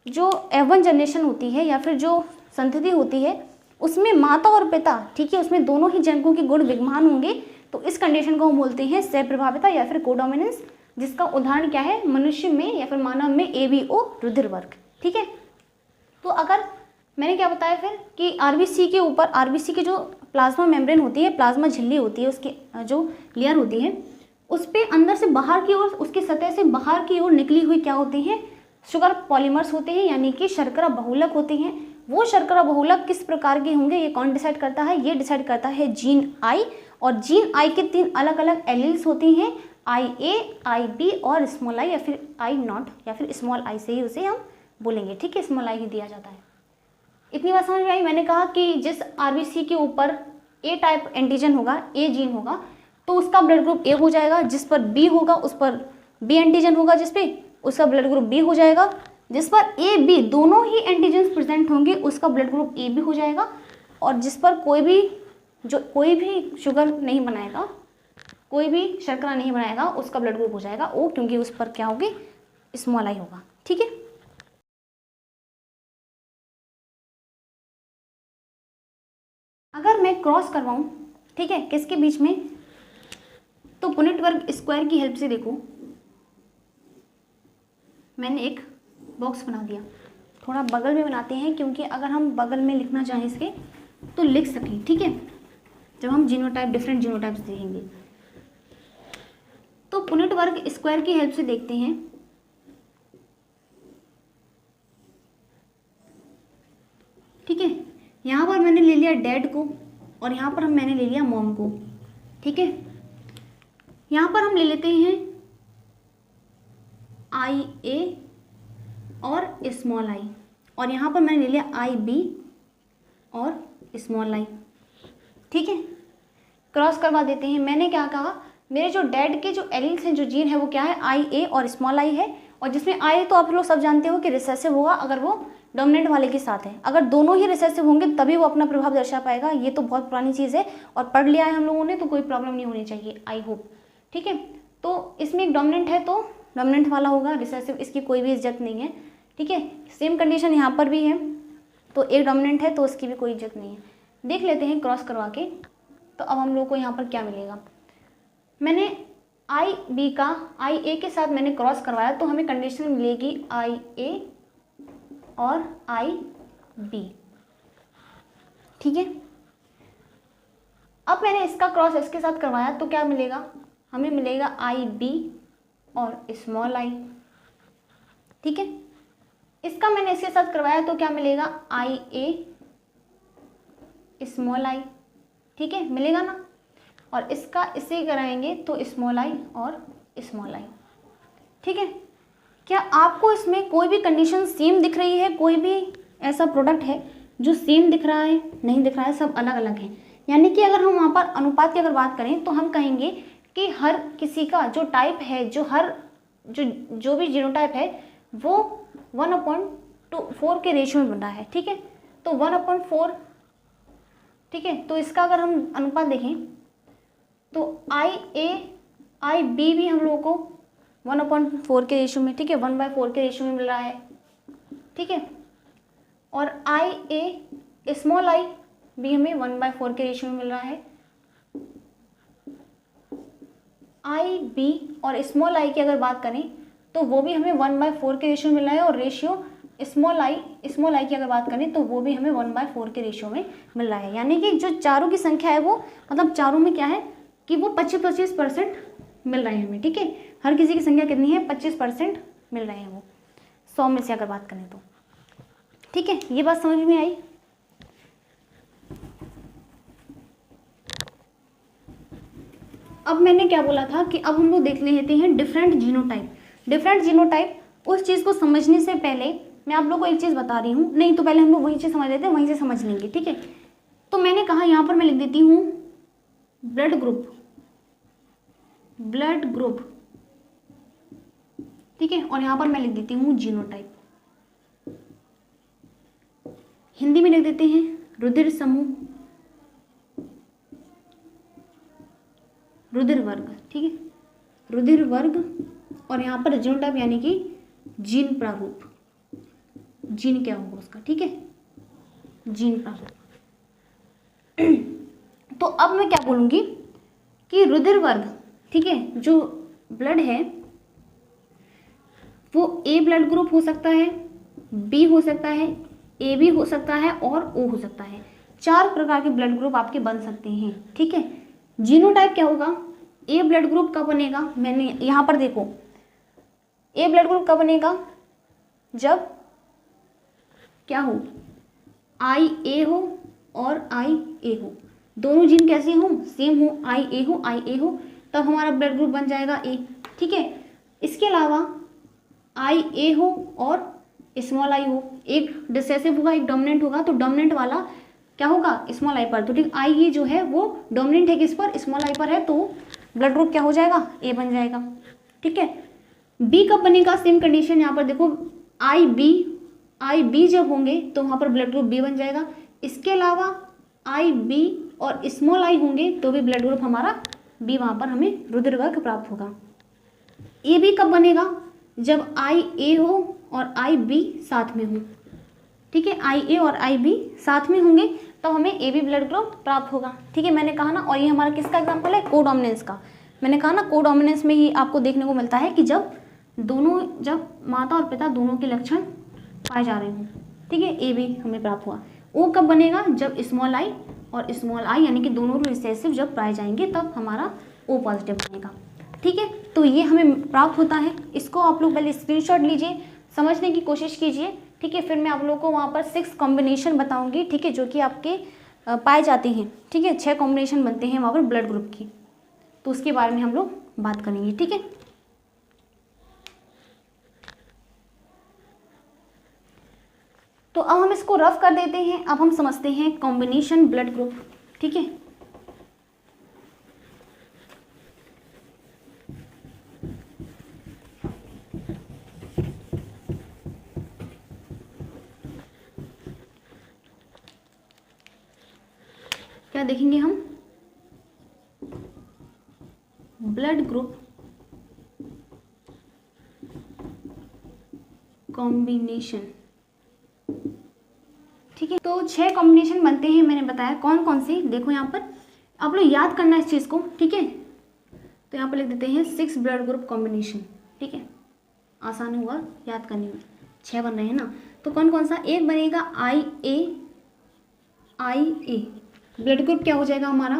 जो F1 जनरेशन होती है या फिर जो संतति होती है उसमें माता और पिता, ठीक है, उसमें दोनों ही जनकों के गुण विद्यमान होंगे। तो इस कंडीशन को हम बोलते हैं सहप्रभाविता या फिर कोडोमिनेंस, जिसका उदाहरण क्या है, मनुष्य में या फिर मानव में ABO रुधिर वर्ग। ठीक है, तो अगर मैंने क्या बताया फिर कि आरबीसी के ऊपर, आरबीसी की जो प्लाज्मा मेम्ब्रेन होती है, प्लाज्मा झिल्ली होती है, उसकी जो लेयर होती है, उस पर अंदर से बाहर की ओर, उसकी सतह से बाहर की ओर निकली हुई क्या होती हैं, शुगर पॉलीमर्स होते हैं, यानी कि शर्करा बहुलक होते हैं। वो शर्करा बहुलक किस प्रकार के होंगे, ये कौन डिसाइड करता है, ये डिसाइड करता है जीन आई। और जीन आई के 3 अलग अलग एलील्स होती हैं, आई ए, आई बी और स्मॉल आई, या फिर आई नॉट, या फिर स्मॉल आई से ही उसे हम बोलेंगे। ठीक है, स्मॉल आई ही दिया जाता है। इतनी बात समझ में आई। मैंने कहा कि जिस आरबीसी के ऊपर ए टाइप एंटीजन होगा, ए जीन होगा, तो उसका ब्लड ग्रुप ए हो जाएगा। जिस पर बी होगा उस पर बी एंटीजन होगा, जिस पे उसका ब्लड ग्रुप बी हो जाएगा। जिस पर ए बी दोनों ही एंटीजन्स प्रेजेंट होंगे उसका ब्लड ग्रुप ए बी हो जाएगा। और जिस पर कोई भी शुगर नहीं बनाएगा, कोई भी शर्करा नहीं बनाएगा, उसका ब्लड ग्रुप हो जाएगा ओ, क्योंकि उस पर क्या होगी, स्मॉल आई होगा। ठीक है, अगर मैं क्रॉस करवाऊं, ठीक है, किसके बीच में, तो पुनेट वर्ग स्क्वायर की हेल्प से देखो, मैंने एक बॉक्स बना दिया। थोड़ा बगल में बनाते हैं, क्योंकि अगर हम बगल में लिखना चाहें इसके तो लिख सकें। ठीक है, जब हम जीनोटाइप, डिफरेंट जीनोटाइप्स देखेंगे, तो पुनेट वर्ग स्क्वायर की हेल्प से देखते हैं। ठीक है, यहाँ पर मैंने ले लिया डैड को और यहाँ पर मैंने ले लिया मॉम को। ठीक है, यहाँ पर हम ले लेते हैं आई ए और स्मॉल आई, और यहाँ पर मैंने ले लिया आई बी और स्मॉल आई। ठीक है, क्रॉस करवा देते हैं। मैंने क्या कहा, मेरे जो डैड के जो एलील्स हैं, जो जीन है, वो क्या है, आई ए और स्मॉल आई है। और जिसमें आई तो आप लोग सब जानते हो कि रिसेसिव होगा अगर वो डोमिनेंट वाले के साथ है। अगर दोनों ही रिसेसिव होंगे तभी वो अपना प्रभाव दर्शा पाएगा। ये तो बहुत पुरानी चीज़ है और पढ़ लिया है हम लोगों ने, तो कोई प्रॉब्लम नहीं होनी चाहिए, आई होप। ठीक है, तो इसमें एक डोमिनेंट है तो डोमिनेंट वाला होगा, रिसेसिव इसकी कोई भी इज्जत नहीं है। ठीक है, सेम कंडीशन यहाँ पर भी है, तो एक डोमिनेंट है तो उसकी भी कोई इज्जत नहीं है। देख लेते हैं क्रॉस करवा के, तो अब हम लोग को यहाँ पर क्या मिलेगा। मैंने आई बी का आई ए के साथ मैंने क्रॉस करवाया, तो हमें कंडीशन मिलेगी आई ए और आई बी। ठीक है, अब मैंने इसका क्रॉस इसके साथ करवाया तो क्या मिलेगा, हमें मिलेगा आई बी और स्मॉल आई। ठीक है, इसका मैंने इसके साथ करवाया तो क्या मिलेगा, आई ए स्मॉल आई। ठीक है, मिलेगा ना। और इसका इसे कराएंगे तो स्मॉल आई और स्मॉल आई। ठीक है, क्या आपको इसमें कोई भी कंडीशन सेम दिख रही है, कोई भी ऐसा प्रोडक्ट है जो सेम दिख रहा है, नहीं दिख रहा है, सब अलग अलग है। यानी कि अगर हम वहाँ पर अनुपात की अगर बात करें तो हम कहेंगे कि हर किसी का जो टाइप है, जो भी जीनोटाइप है वो 1/4 के रेशियो में बन रहा है। ठीक है, तो 1/4। ठीक है, तो इसका अगर हम अनुपात देखें तो आई ए आई बी भी हम लोगों को 1/4 के रेशियो में, ठीक है, 1/4 के रेशियो में मिल रहा है। ठीक है। और आई ए स्मॉल आई भी हमें 1/4 के रेशियो में मिल रहा है। आई बी और स्मॉल आई की अगर बात करें तो वो भी हमें 1/4 के रेशियो में मिल रहा है, और रेशियो स्मॉल आई की अगर बात करें तो वो भी हमें 1/4 के रेशियो में मिल रहा है। यानी कि जो चारों की संख्या है वो मतलब चारों में क्या है कि वो 25% मिल रहे हैं हमें, ठीक है। हर किसी की संख्या कितनी है, 25% मिल रहे हैं वो 100 में से अगर बात करें तो, ठीक है। ये बात समझ में आई। अब मैंने क्या बोला था कि अब हम लोग देख लेते हैं डिफरेंट जीनोटाइप। डिफरेंट जीनोटाइप, उस चीज़ को समझने से पहले मैं आप लोगों को एक चीज़ बता रही हूँ, नहीं तो पहले हम लोग वही चीज़ समझ लेते हैं, वहीं से समझ लेंगे, ठीक है। तो मैंने कहा यहाँ पर मैं लिख देती हूँ ब्लड ग्रुप, ठीक है, और यहाँ पर मैं लिख देती हूँ जीनोटाइप। हिंदी में लिख देते हैं रुधिर समूह, रुधिर वर्ग, ठीक है, रुधिर वर्ग। और यहाँ पर जीनोटाइप यानी कि जीन प्रारूप, जीन क्या होगा उसका, ठीक है, जीन प्रारूप। तो अब मैं क्या बोलूँगी कि रुधिर वर्ग, ठीक है, जो ब्लड है वो ए ब्लड ग्रुप हो सकता है, बी हो सकता है, ए बी हो सकता है और ओ हो सकता है। 4 प्रकार के ब्लड ग्रुप आपके बन सकते हैं, ठीक है। जीनोटाइप क्या होगा, ए ब्लड ग्रुप कब बनेगा, मैंने यहाँ पर देखो ए ब्लड ग्रुप कब बनेगा, जब क्या हो, आई ए हो और आई ए हो, दोनों जीन कैसे हो, सेम हो, आई ए हो, तब हमारा ब्लड ग्रुप बन जाएगा ए, ठीक है। इसके अलावा आई ए हो और स्मॉल आई हो, एक रिसेसिव होगा एक डोमिनेंट होगा, तो डोमिनेंट वाला क्या होगा स्मॉल आई पर, तो ठीक आई ये जो है वो डोमिनेंट है किस पर, स्मॉल आई पर है, तो ब्लड ग्रुप क्या हो जाएगा, ए बन जाएगा, ठीक है। बी कब बनेगा, सेम कंडीशन यहाँ पर देखो, आई बी जब होंगे तो वहाँ पर ब्लड ग्रुप बी बन जाएगा। इसके अलावा आई बी और स्मॉल आई होंगे तो भी ब्लड ग्रुप हमारा बी, वहाँ पर हमें रुधिर वर्ग प्राप्त होगा। ए बी कब बनेगा, जब आई ए हो और आई बी साथ में हो, ठीक है, आई ए और आई बी साथ में होंगे तो हमें ए बी ब्लड ग्रुप प्राप्त होगा, ठीक है। मैंने कहा ना, और ये हमारा किसका एग्जाम्पल है, कोडोमिनेंस का। मैंने कहा ना कोडोमिनेंस में ही आपको देखने को मिलता है कि जब माता और पिता दोनों के लक्षण पाए जा रहे हों, ठीक है, ए बी हमें प्राप्त हुआ। ओ कब बनेगा, जब स्मॉल आई और स्मॉल आई यानी कि दोनों रिसेसिव जब पाए जाएंगे तब हमारा ओ पॉजिटिव बनेगा, ठीक है। तो ये हमें प्राप्त होता है। इसको आप लोग पहले स्क्रीनशॉट लीजिए, समझने की कोशिश कीजिए, ठीक है। फिर मैं आप लोगों को वहाँ पर 6 कॉम्बिनेशन बताऊंगी, ठीक है, जो कि आपके पाए जाते हैं, ठीक है। 6 कॉम्बिनेशन बनते हैं वहाँ पर ब्लड ग्रुप की, तो उसके बारे में हम लोग बात करेंगे, ठीक है। तो अब हम इसको रफ कर देते हैं, अब हम समझते हैं कॉम्बिनेशन ब्लड ग्रुप, ठीक है। क्या देखेंगे हम, ब्लड ग्रुप कॉम्बिनेशन, ठीक है। तो 6 कॉम्बिनेशन बनते हैं, मैंने बताया कौन कौन से, देखो यहाँ पर आप लोग याद करना इस चीज़ को, ठीक है। तो यहाँ पर लिख देते हैं 6 ब्लड ग्रुप कॉम्बिनेशन, ठीक है, आसान हुआ याद करने में। 6 बन रहे हैं ना, तो कौन कौन सा, एक बनेगा आई ए ब्लड ग्रुप क्या हो जाएगा हमारा,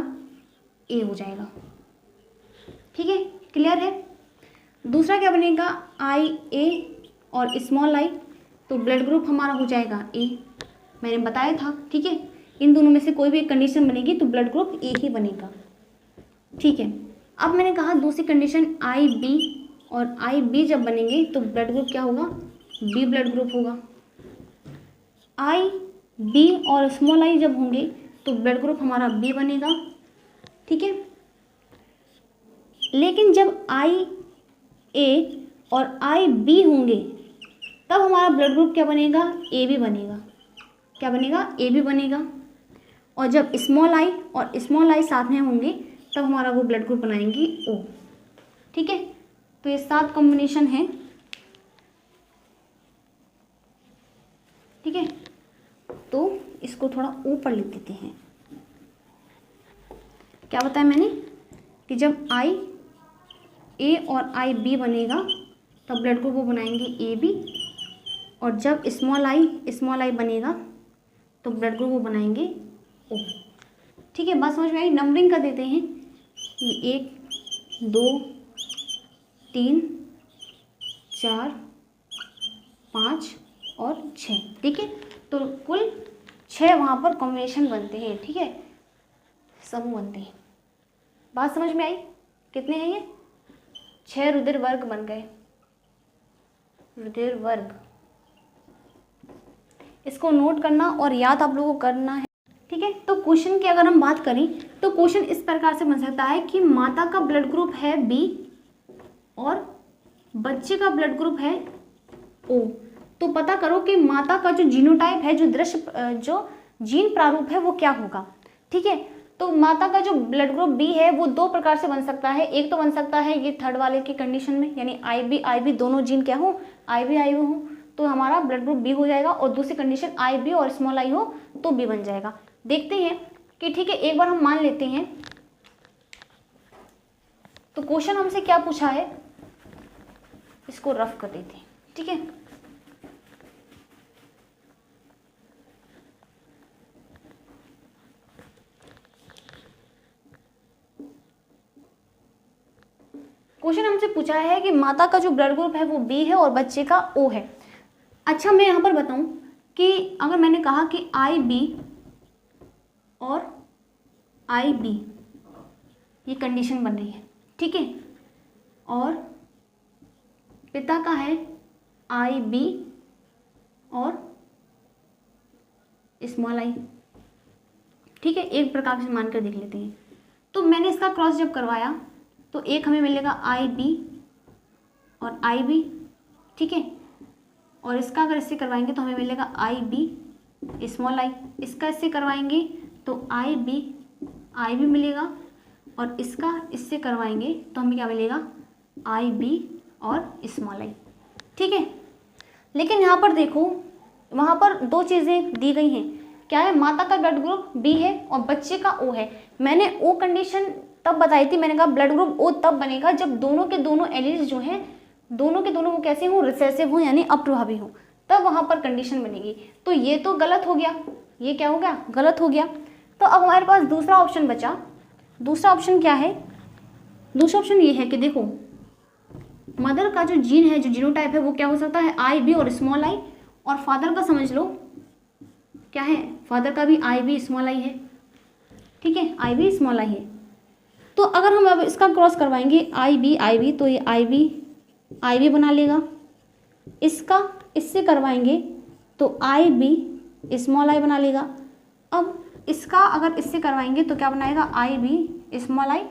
ए हो जाएगा, ठीक है, क्लियर है। दूसरा क्या बनेगा, आई ए और स्मॉल आई, तो ब्लड ग्रुप हमारा हो जाएगा ए, मैंने बताया था, ठीक है। इन दोनों में से कोई भी एक कंडीशन बनेगी तो ब्लड ग्रुप ए ही बनेगा, ठीक है। अब मैंने कहा दूसरी कंडीशन आई बी और आई बी जब बनेंगे तो ब्लड ग्रुप क्या होगा, बी ब्लड ग्रुप होगा। आई बी और स्मॉल आई जब होंगे तो ब्लड ग्रुप हमारा बी बनेगा, ठीक है। लेकिन जब आई ए और आई बी होंगे तब हमारा ब्लड ग्रुप क्या बनेगा, ए बी बनेगा, क्या बनेगा, ए बी बनेगा। और जब स्मॉल आई और स्मॉल आई साथ में होंगे तब हमारा वो ब्लड ग्रुप बनाएंगी ओ, ठीक है। तो ये 7 कॉम्बिनेशन है। ठीक है, तो इसको थोड़ा ऊपर लिख देते हैं। क्या बताया मैंने कि जब आई ए और आई बी बनेगा तब ब्लड ग्रुप वो बनाएंगे ए बी, और जब स्मॉल आई बनेगा तो ब्लड ग्रुप वो बनाएंगे ओ। ठीक है, बात समझ में आई। नंबरिंग कर देते हैं, ये 1 2 3 4 5 और 6। ठीक है, तो कुल 6 वहाँ पर कॉम्बिनेशन बनते हैं। ठीक है, समूह बनते हैं। बात समझ में आई? कितने हैं ये? 6 रुधिर वर्ग बन गए, रुधिर वर्ग। इसको नोट करना और याद आप लोगों को करना है। ठीक है, तो क्वेश्चन की अगर हम बात करें तो क्वेश्चन इस प्रकार से बन सकता है कि माता का ब्लड ग्रुप है बी और बच्चे का ब्लड ग्रुप है ओ। तो पता करो कि माता का जो जीनोटाइप है, जो जीन प्रारूप है वो क्या होगा। ठीक है, तो माता का जो ब्लड ग्रुप बी है वो 2 प्रकार से बन सकता है। एक तो बन सकता है ये थर्ड वाले की कंडीशन में, यानी आई बी दोनों जीन क्या हो, आई बी हो, तो हमारा ब्लड ग्रुप बी हो जाएगा। और दूसरी कंडीशन आई बी और स्मॉल आई हो तो बी बन जाएगा। देखते हैं कि ठीक है, एक बार हम मान लेते हैं। तो क्वेश्चन हमसे क्या पूछा है, इसको रफ कर देते हैं। ठीक है, क्वेश्चन हमसे पूछा है कि माता का जो ब्लड ग्रुप है वो बी है और बच्चे का ओ है। अच्छा, मैं यहाँ पर बताऊँ कि अगर मैंने कहा कि आई बी और आई बी ये कंडीशन बन रही है, ठीक है, और पिता का है आई बी और स्मॉल आई। ठीक है, एक प्रकार से मानकर देख लेते हैं। तो मैंने इसका क्रॉस जब करवाया तो एक हमें मिलेगा आई बी और आई बी। ठीक है, और इसका अगर इससे करवाएंगे तो हमें मिलेगा आई बी स्मॉल आई। इसका इससे करवाएंगे तो आई बी मिलेगा, और इसका इससे करवाएंगे तो हमें क्या मिलेगा, आई बी और स्मॉल आई। ठीक है, लेकिन यहाँ पर देखो, वहाँ पर 2 चीज़ें दी गई हैं। क्या है, माता का ब्लड ग्रुप बी है और बच्चे का ओ है। मैंने ओ कंडीशन तब बताई थी, मैंने कहा ब्लड ग्रुप ओ तब बनेगा जब दोनों के दोनों एलील्स जो हैं, दोनों के दोनों वो कैसे हों, रिसेसिव हों यानी अप्रभावी हों, तब वहाँ पर कंडीशन बनेगी। तो ये तो गलत हो गया, ये क्या हो गया, गलत हो गया। तो अब हमारे पास दूसरा ऑप्शन बचा। दूसरा ऑप्शन क्या है, दूसरा ऑप्शन ये है कि देखो, मदर का जो जीन है, जो जीनोटाइप है वो क्या हो सकता है, आई बी और स्मॉल आई, और फादर का समझ लो क्या है, फादर का भी आई बी स्मॉल आई है। ठीक है, आई बी स्मॉल आई है। तो अगर हम अब इसका क्रॉस करवाएंगे आई बी तो ये आई बी बना लेगा। इसका इससे करवाएंगे तो आई बी स्मॉल आई बना लेगा। अब इसका अगर इससे करवाएंगे तो क्या बनाएगा, आई बी स्मॉल आई,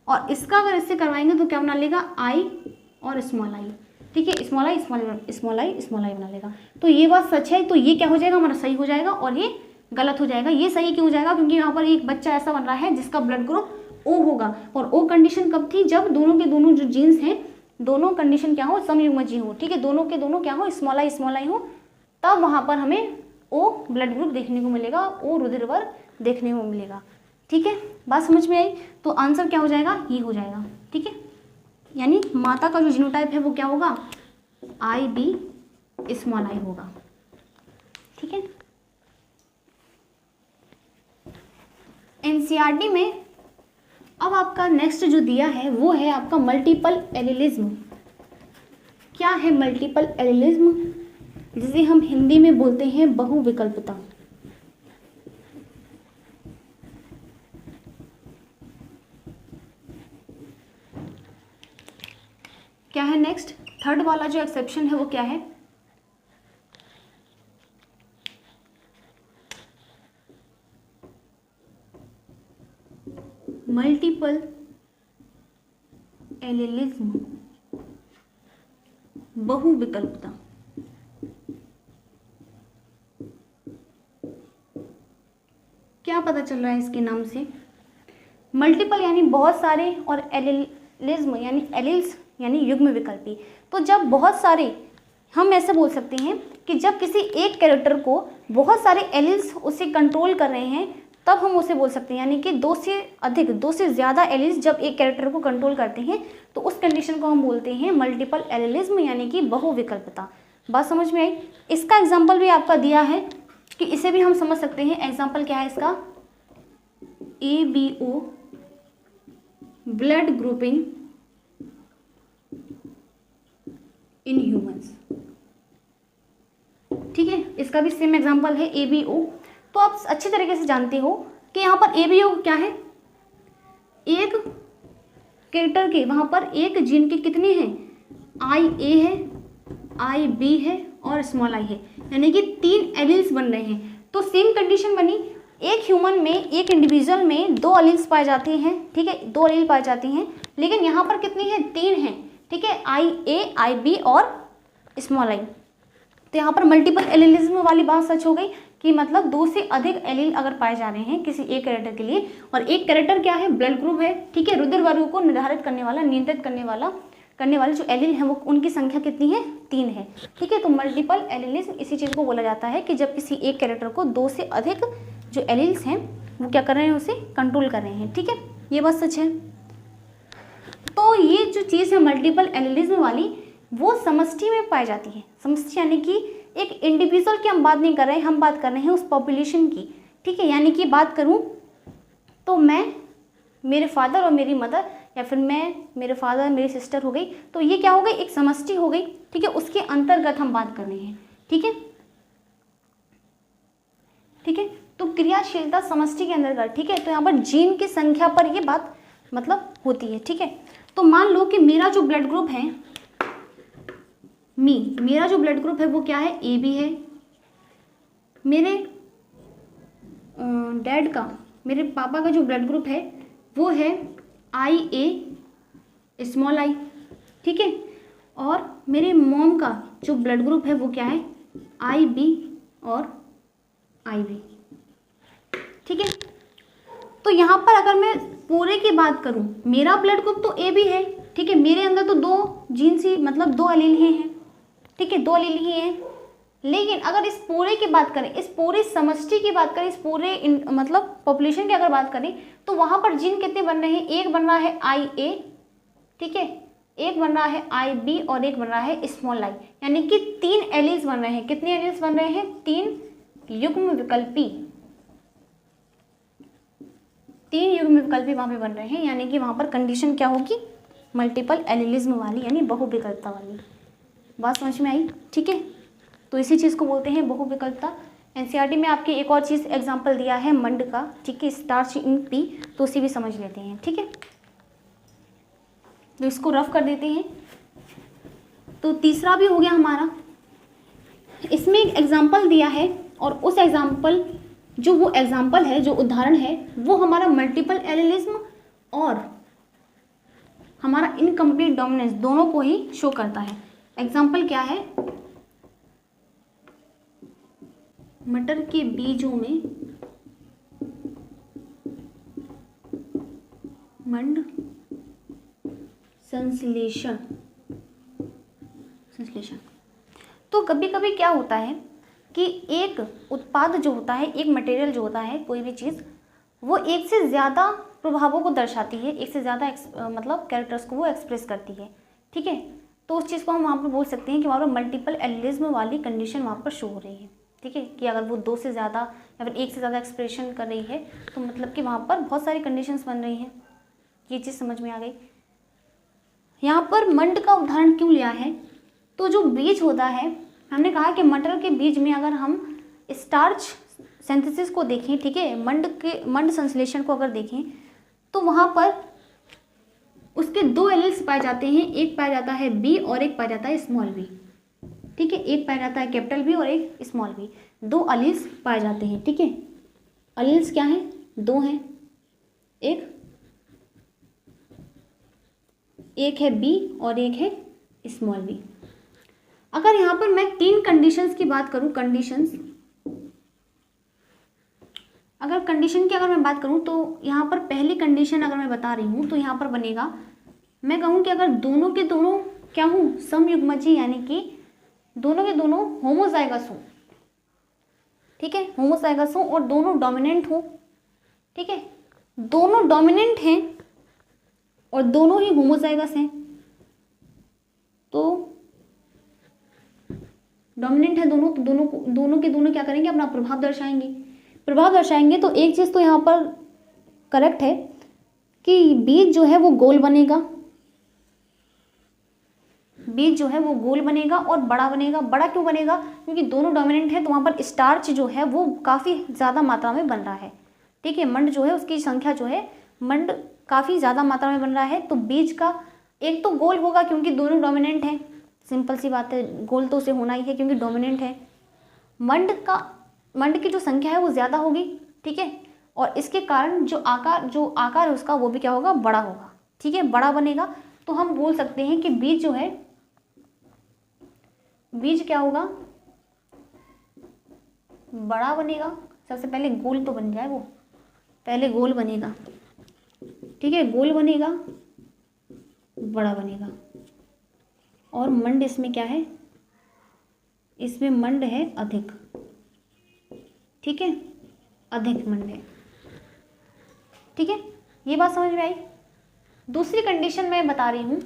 और इसका अगर इससे करवाएंगे तो क्या बना लेगा, आई और स्मॉल आई। ठीक है, स्मॉल आई बना लेगा। तो ये बात सच है, तो ये क्या हो जाएगा, हमारा सही हो जाएगा, और ये गलत हो जाएगा। ये सही क्यों हो जाएगा, क्योंकि यहाँ पर एक बच्चा ऐसा बन रहा है जिसका ब्लड ग्रुप ओ होगा, और ओ कंडीशन कब थी, जब दोनों के दोनों जो जीन्स हैं, दोनों कंडीशन क्या हो, समयुग्मजी हो। ठीक है, दोनों के दोनों क्या हो, स्मॉल आई हो, तब वहाँ पर हमें ओ ब्लड ग्रुप देखने को मिलेगा, ओ रुधिर वर्ग देखने को मिलेगा। ठीक है, बात समझ में आई? तो आंसर क्या हो जाएगा, ये हो जाएगा। ठीक है, यानी माता का जो जीनोटाइप है वो क्या होगा, आई बी स्मॉल आई होगा। ठीक है, एनसीईआरटी में अब आपका नेक्स्ट जो दिया है वो है आपका मल्टीपल एलिलिज्म। क्या है मल्टीपल एलिलिज्म, जिसे हम हिंदी में बोलते हैं बहुविकल्पता। क्या है नेक्स्ट, थर्ड वाला जो एक्सेप्शन है वो क्या है, मल्टीपल एलिलिज्म, बहुविकल्पता। क्या पता चल रहा है इसके नाम से, मल्टीपल यानी बहुत सारे, और एलिलिज्म यानी एलिल्स यानी युग्म विकल्पी। तो जब बहुत सारे हम ऐसे बोल सकते हैं कि जब किसी एक कैरेक्टर को बहुत सारे एलील्स उसे कंट्रोल कर रहे हैं तब हम उसे बोल सकते हैं, यानी कि दो से ज़्यादा एलील्स जब एक कैरेक्टर को कंट्रोल करते हैं तो उस कंडीशन को हम बोलते हैं मल्टीपल एलिलिज्म, यानी कि बहुविकल्पता। बात समझ में आई? इसका एग्जाम्पल भी आपका दिया है कि इसे भी हम समझ सकते हैं। एग्जाम्पल क्या है इसका? ABO blood grouping in humans. ठीक है, इसका भी सेम एग्जांपल है ABO। तो आप अच्छी तरीके से जानते हो कि यहाँ पर ABO क्या है, एक कैरेक्टर के वहाँ पर एक जीन के कितने हैं, IA है, IB है और स्मॉल i है, यानी कि 3 एलील्स बन रहे हैं। तो सेम कंडीशन बनी, एक ह्यूमन में एक इंडिविजुअल में 2 एलील्स पाए जाते हैं। ठीक है, 2 एलील पाए जाते हैं, लेकिन यहाँ पर कितनी है, 3 हैं। ठीक है, IA, IB और स्मॉल i। तो यहाँ पर मल्टीपल एलिलिज्म वाली बात सच हो गई कि मतलब 2 से अधिक एलील अगर पाए जा रहे हैं किसी एक कैरेक्टर के लिए, और एक कैरेक्टर क्या है, ब्लड ग्रुप है। ठीक है, रुधिर वर्ग को निर्धारित करने वाला, नियंत्रित करने वाले जो एलील हैं वो उनकी संख्या कितनी है, 3 है। ठीक है, तो मल्टीपल एलिलिज्म इसी चीज़ को बोला जाता है कि जब किसी एक कैरेक्टर को 2 से अधिक जो एलील्स हैं वो क्या कर रहे हैं, उसे कंट्रोल कर रहे हैं। ठीक है, ये बात सच है। तो ये जो चीज़ है मल्टीपल एलिलिज्म वाली, वो समष्टि में पाई जाती है। समष्टि यानी कि एक इंडिविजुअल की हम बात नहीं कर रहे हैं, हम बात कर रहे हैं उस पॉपुलेशन की। ठीक है, यानी कि बात करूं तो मैं, मेरे फादर और मेरी मदर, या फिर मैं, मेरे फादर, मेरी सिस्टर हो गई, तो ये क्या हो गई, एक समष्टि हो गई। ठीक है, उसके अंतर्गत हम बात कर रहे हैं। ठीक है, ठीक है, तो क्रियाशीलता समष्टि के अंतर्गत। ठीक है, तो यहाँ पर जीन की संख्या पर ये बात मतलब होती है। ठीक है, तो मान लो कि मेरा जो ब्लड ग्रुप है, मेरा जो ब्लड ग्रुप है वो क्या है, AB है। मेरे डैड का, मेरे पापा का जो ब्लड ग्रुप है वो है IA स्मॉल i। ठीक है, और मेरे मॉम का जो ब्लड ग्रुप है वो क्या है, IB और IB। ठीक है, तो यहाँ पर अगर मैं पूरे की बात करूँ, मेरा ब्लड ग्रुप तो AB है। ठीक है, मेरे अंदर तो 2 जीन्स ही, मतलब 2 एलील ही हैं। ठीक है, 2 एलील ही हैं। लेकिन अगर इस पूरे की बात करें, इस पूरे समष्टि की बात करें, इस पूरे मतलब पॉपुलेशन की अगर बात करें, तो वहाँ पर जीन कितने बन रहे हैं, एक बन रहा है IA। ठीक है, एक बन रहा है IB और एक बन रहा है स्मॉल i, यानी कि 3 एलील्स बन रहे हैं। कितने एलील्स बन रहे हैं, 3 युग्म विकल्पी, 3 युग्म विकल्पी वहाँ पे बन रहे हैं, यानी कि वहाँ पर कंडीशन क्या होगी, मल्टीपल एलिलिज्म वाली, यानी बहुविकल्पता वाली। बात समझ में आई? ठीक है, तो इसी चीज़ को बोलते हैं बहुविकल्पता। NCERT में आपके एक और चीज़ एग्जाम्पल दिया है मंड का। ठीक है, स्टार्च इन पी, तो उसे भी समझ लेते हैं। ठीक है, तो इसको रफ कर देते हैं। तो तीसरा भी हो गया हमारा। इसमें एक एग्जाम्पल दिया है, और उस एग्जाम्पल, जो वो एग्जाम्पल है, जो उदाहरण है, वो हमारा मल्टीपल एलिलिज्म और हमारा इनकम्प्लीट डोमिनेंस दोनों को ही शो करता है। एग्जाम्पल क्या है, मटर के बीजों में मंड संश्लेषण। तो कभी कभी क्या होता है कि एक उत्पाद जो होता है, एक मटेरियल जो होता है, कोई भी चीज़, वो एक से ज़्यादा प्रभावों को दर्शाती है, एक से ज़्यादा मतलब कैरेक्टर्स को वो एक्सप्रेस करती है। ठीक है, तो उस चीज़ को हम वहाँ पर बोल सकते हैं कि वहाँ पर मल्टीपल एलिलिज्म वाली कंडीशन वहाँ पर शो हो रही है। ठीक है, कि अगर वो 2 से ज़्यादा या फिर 1 से ज़्यादा एक्सप्रेशन कर रही है, तो मतलब कि वहाँ पर बहुत सारी कंडीशंस बन रही हैं। ये चीज़ समझ में आ गई। यहाँ पर मंड का उदाहरण क्यों लिया है, तो जो बीज होता है, हमने कहा कि मटर के बीज में अगर हम स्टार्च सिंथेसिस को देखें, ठीक है, मंड संश्लेषण को अगर देखें, तो वहाँ पर उसके 2 एलील्स पाए जाते हैं। एक पाया जाता है B और एक पाया जाता है स्मॉल b। ठीक है, एक पाया जाता है कैपिटल B और एक स्मॉल b। 2 एलील्स पाए जाते हैं। ठीक है, एलील्स क्या हैं, 2 हैं, एक है B और एक है स्मॉल b। अगर यहाँ पर मैं 3 कंडीशंस की बात करूँ, कंडीशन की अगर मैं बात करूँ, तो यहाँ पर पहली कंडीशन अगर मैं बता रही हूँ, तो यहाँ पर बनेगा, मैं कहूँ कि अगर दोनों के दोनों क्या हूँ, समयुग्मजी, यानी कि दोनों के दोनों होमोजाइगस हो, ठीक है, होमोजाइगस हो और दोनों डोमिनेंट हो, ठीक है, दोनों डोमिनेंट हैं और दोनों ही होमोजाइगस हैं, तो डोमिनेंट है दोनों, तो दोनों के दोनों क्या करेंगे, अपना प्रभाव दर्शाएंगे। प्रभाव दर्शाएंगे तो एक चीज़ तो यहाँ पर करेक्ट है कि बीज जो है वो गोल बनेगा, बीज जो है वो गोल बनेगा और बड़ा बनेगा। बड़ा क्यों बनेगा, क्योंकि दोनों डोमिनेंट है तो वहाँ पर स्टार्च जो है वो काफ़ी ज़्यादा मात्रा में बन रहा है, ठीक है, मंड जो है उसकी संख्या जो है, मंड काफ़ी ज़्यादा मात्रा में बन रहा है, तो बीज का एक तो गोल होगा क्योंकि दोनों डोमिनेंट हैं, सिंपल सी बात है, गोल तो उसे होना ही है क्योंकि डोमिनेंट है। मंड की जो संख्या है वो ज़्यादा होगी, ठीक है, और इसके कारण जो आकार है उसका वो भी क्या होगा, बड़ा होगा, ठीक है, बड़ा बनेगा। तो हम बोल सकते हैं कि बीज जो है, बीज क्या होगा, बड़ा बनेगा। सबसे पहले गोल तो बन जाए, वो पहले गोल बनेगा, ठीक है, गोल बनेगा, बड़ा बनेगा। और मंड इसमें क्या है, इसमें मंड है अधिक, ठीक है, अधिक मंड है, ठीक है, ये बात समझ में आई। दूसरी कंडीशन मैं बता रही हूं,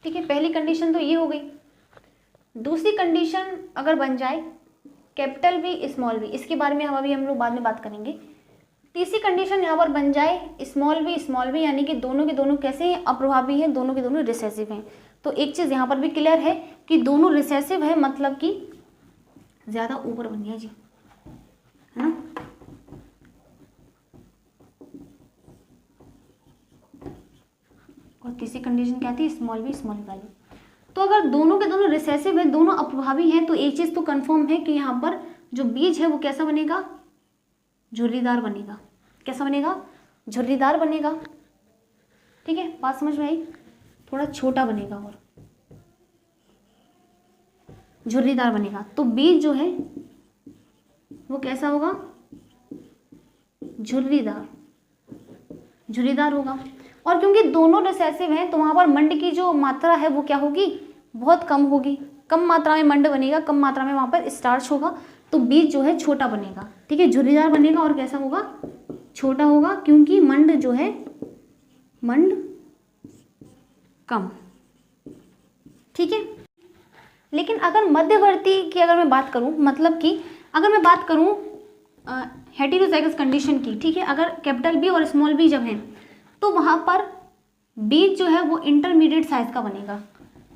ठीक है, पहली कंडीशन तो ये हो गई। दूसरी कंडीशन अगर बन जाए कैपिटल बी स्मॉल बी, इसके बारे में हम लोग बाद में बात करेंगे। तीसरी कंडीशन यहाँ पर बन जाए स्मॉल बी, यानी कि दोनों के दोनों कैसे हैं, अप्रभावी हैं, दोनों के दोनों रिसेसिव हैं। तो एक चीज़ यहाँ पर भी क्लियर है कि दोनों रिसेसिव है, मतलब कि ज़्यादा ऊपर बन गया जी, है ना। और तीसरी कंडीशन क्या थी, स्मॉल बी वाली। तो अगर दोनों के दोनों रिसेसिव है, दोनों अप्रभावी हैं, तो एक चीज़ तो कंफर्म है कि यहाँ पर जो बीज है वो कैसा बनेगा, झुर्रीदार बनेगा। कैसा बनेगा, झुर्रीदार बनेगा, ठीक है, बात समझ में आई। थोड़ा छोटा बनेगा और झुर्रीदार बनेगा। तो बीज जो है वो कैसा होगा, झुर्रीदार होगा। और क्योंकि दोनों रिसेसिव हैं तो वहाँ पर मंड की जो मात्रा है वो क्या होगी, बहुत कम होगी। कम मात्रा में मंड बनेगा, कम मात्रा में वहाँ पर स्टार्च होगा, तो बीज जो है छोटा बनेगा, ठीक है, झुर्रीदार बनेगा और कैसा होगा, छोटा होगा, क्योंकि मंड जो है, मंड कम, ठीक है। लेकिन अगर मध्यवर्ती की अगर मैं बात करूं, मतलब कि अगर मैं बात करूं हेटेरोजाइगस कंडीशन की, ठीक है, अगर कैपिटल बी और स्मॉल बी जब हैं तो वहाँ पर बीज जो है वो इंटरमीडिएट साइज का बनेगा।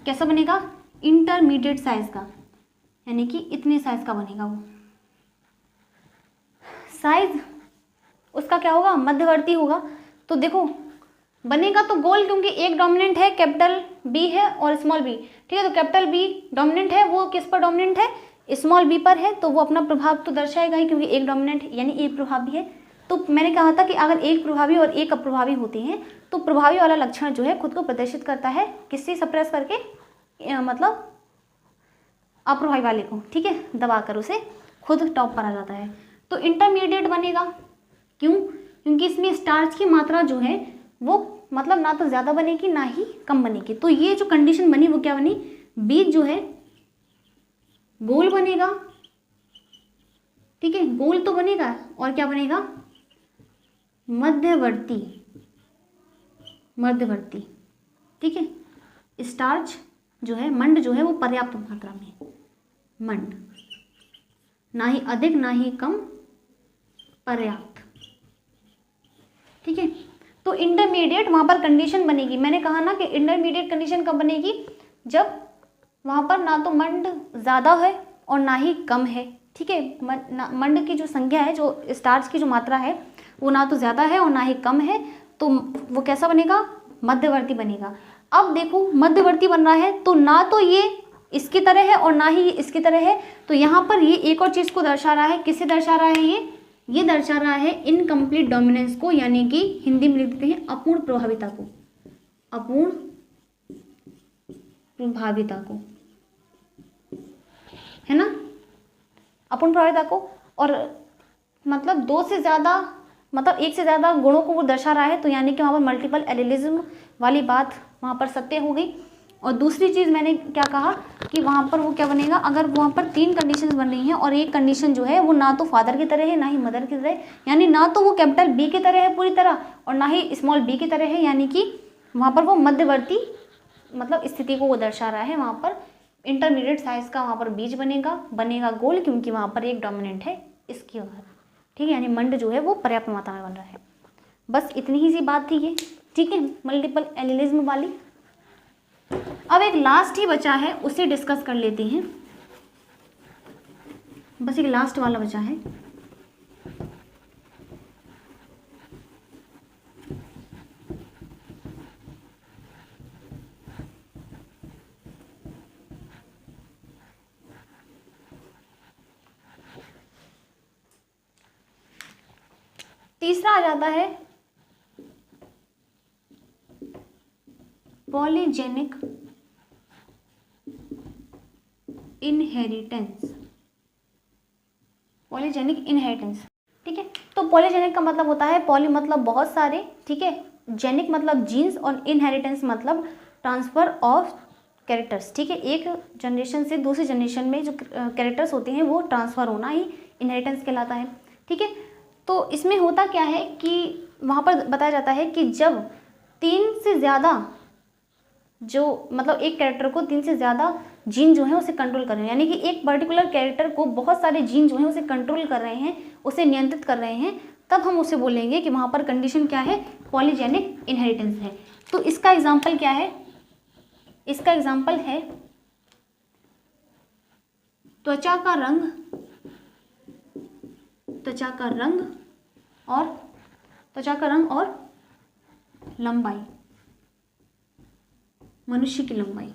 कैसा बनेगा, इंटरमीडिएट साइज का, यानी कि इतने साइज का बनेगा। वो साइज उसका क्या होगा, मध्यवर्ती होगा। तो देखो बनेगा तो गोल, क्योंकि एक डोमिनेंट है, कैपिटल बी है और स्मॉल बी, ठीक है। तो कैपिटल बी डोमिनेंट है, वो किस पर डोमिनेंट है, स्मॉल बी पर है, तो वो अपना प्रभाव तो दर्शाएगा ही, क्योंकि एक डोमिनेंट यानी एक प्रभावी है। तो मैंने कहा था कि अगर एक प्रभावी और एक अप्रभावी होते हैं तो प्रभावी वाला लक्षण जो है खुद को प्रदर्शित करता है, किससे सप्रेस करके, मतलब अप्रभावी वाले को, ठीक है, दबाकर उसे खुद टॉप पर आ जाता है। तो इंटरमीडिएट बनेगा, क्यों, क्योंकि इसमें स्टार्च की मात्रा जो है वो मतलब ना तो ज़्यादा बनेगी ना ही कम बनेगी। तो ये जो कंडीशन बनी वो क्या बनी, बीज जो है गोल बनेगा, ठीक है, गोल तो बनेगा, और क्या बनेगा, मध्यवर्ती, ठीक है। स्टार्च जो है, मंड जो है वो पर्याप्त मात्रा में, मंड ना ही अधिक ना ही कम, पर्याप्त, ठीक है। तो इंटरमीडिएट वहाँ पर कंडीशन बनेगी। मैंने कहा ना कि इंटरमीडिएट कंडीशन कब बनेगी, जब वहाँ पर ना तो मंड ज़्यादा है और ना ही कम है, ठीक है। मंड की जो संख्या है, जो स्टार्च की जो मात्रा है वो ना तो ज़्यादा है और ना ही कम है, तो वो कैसा बनेगा, मध्यवर्ती बनेगा। अब देखो मध्यवर्ती बन रहा है तो ना तो ये इसकी तरह है और ना ही ये इसकी तरह है, तो यहाँ पर ये एक और चीज़ को दर्शा रहा है। किसे दर्शा रहा है, ये दर्शा रहा है इनकम्प्लीट डोमिनेंस को, यानी कि हिंदी में लिख देते हैं अपूर्ण प्रभाविता को, अपूर्ण प्रभाविता को, है ना, अपूर्ण प्रभाविता को, और मतलब दो से ज़्यादा, मतलब एक से ज़्यादा गुणों को वो दर्शा रहा है, तो यानी कि वहाँ पर मल्टीपल एलिलिज्म वाली बात वहाँ पर सत्य हो गई। और दूसरी चीज़ मैंने क्या कहा कि वहाँ पर वो क्या बनेगा, अगर वहाँ पर 3 कंडीशंस बन रही हैं और एक कंडीशन जो है वो ना तो फादर की तरह है ना ही मदर की तरह, यानी ना तो वो कैपिटल बी की तरह है पूरी तरह और ना ही स्मॉल बी की तरह है, यानी कि वहाँ पर वो मध्यवर्ती मतलब स्थिति को वो दर्शा रहा है। वहाँ पर इंटरमीडिएट साइज का वहाँ पर बीज बनेगा गोल, क्योंकि वहाँ पर एक डोमिनेंट है इसकी ओर, ठीक है, यानी मंड जो है वो पर्याप्त मात्रा में बन रहा है। बस इतनी ही सी बात थी ये, ठीक है, मल्टीपल एलिलिज्म वाली। अब एक लास्ट ही बचा है, उसे डिस्कस कर लेते हैं। बस एक लास्ट वाला बचा है। तीसरा आ जाता है पॉलीजेनिक इनहेरिटेंस। पॉलीजेनिक इनहेरिटेंस, ठीक है। तो पॉलीजेनिक का मतलब होता है, पॉली मतलब बहुत सारे, ठीक है, जेनिक मतलब जीन्स, और इनहेरिटेंस मतलब ट्रांसफर ऑफ कैरेक्टर्स, ठीक है। एक जनरेशन से दूसरी जनरेशन में जो कैरेक्टर्स होते हैं वो ट्रांसफ़र होना ही इनहेरिटेंस कहलाता है, ठीक है। तो इसमें होता क्या है कि वहाँ पर बताया जाता है कि जब 3 से ज़्यादा जो मतलब एक कैरेक्टर को 3 से ज़्यादा जीन जो है उसे कंट्रोल कर रहे हैं, यानी कि एक पर्टिकुलर कैरेक्टर को बहुत सारे जीन जो हैं उसे कंट्रोल कर रहे हैं, उसे नियंत्रित कर रहे हैं, तब हम उसे बोलेंगे कि वहाँ पर कंडीशन क्या है, पॉलीजेनिक इनहेरिटेंस है। तो इसका एग्जाम्पल क्या है, इसका एग्जाम्पल है त्वचा का रंग और लंबाई, मनुष्य की लंबाई,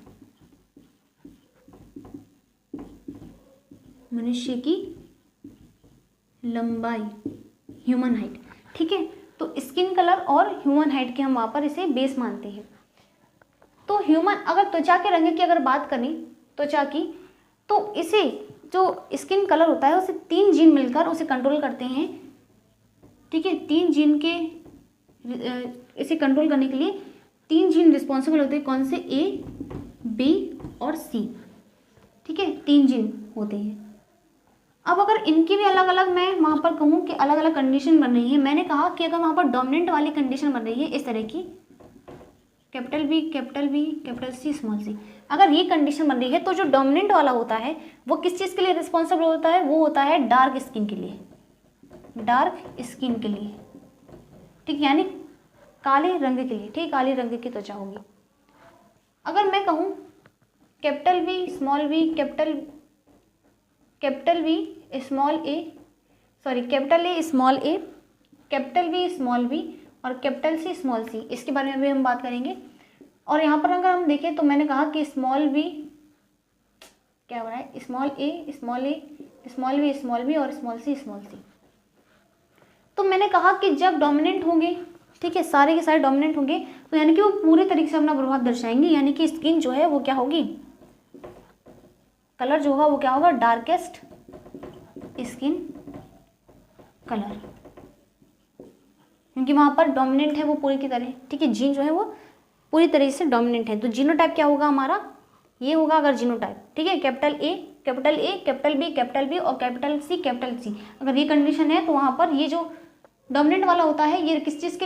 ह्यूमन हाइट, ठीक है। तो स्किन कलर और ह्यूमन हाइट के हम वहाँ पर इसे बेस मानते हैं। तो ह्यूमन, अगर त्वचा के रंग की अगर बात करें त्वचा की, तो इसे जो स्किन कलर होता है उसे 3 जीन मिलकर उसे कंट्रोल करते हैं, ठीक है। 3 जीन के इसे कंट्रोल करने के लिए 3 जीन रिस्पॉन्सिबल होते हैं, कौन से, ए, बी और सी, ठीक है, 3 जीन होते हैं। अब अगर इनकी भी अलग अलग मैं वहाँ पर कहूँ कि अलग अलग कंडीशन बन रही है, मैंने कहा कि अगर वहाँ पर डोमिनेंट वाली कंडीशन बन रही है इस तरह की, capital B, capital C, small C, अगर ये कंडीशन बन रही है तो जो डोमिनेंट वाला होता है वो किस चीज़ के लिए रिस्पॉन्सिबल होता है, वो होता है डार्क स्किन के लिए, ठीक, यानी काले रंग के लिए, ठीक, काले रंग की त्वचा होगी। अगर मैं कहूँ capital B small B, capital B small A, sorry capital A small A, capital B small B और कैपिटल सी स्मॉल सी, इसके बारे में भी हम बात करेंगे। और यहाँ पर अगर हम देखें तो मैंने कहा कि स्मॉल बी क्या हो रहा है, स्मॉल ए, स्मॉल बी, स्मॉल बी और स्मॉल सी। तो मैंने कहा कि जब डोमिनेंट होंगे, ठीक है, सारे के सारे डोमिनेंट होंगे, तो यानी कि वो पूरे तरीके से अपना प्रभाव दर्शाएंगे, यानी कि स्किन जो है वो क्या होगी, कलर जो होगा वो क्या होगा, डार्केस्ट स्किन कलर, क्योंकि वहाँ पर डोमिनेंट है वो पूरी की तरह, ठीक है, जीन जो है वो पूरी तरीके से डोमिनेंट है। तो जीनोटाइप क्या होगा हमारा, ये होगा अगर जीनोटाइप, ठीक है, कैपिटल ए, कैपिटल बी और कैपिटल सी, अगर ये कंडीशन है तो वहाँ पर ये जो डोमिनेंट वाला होता है ये किस चीज़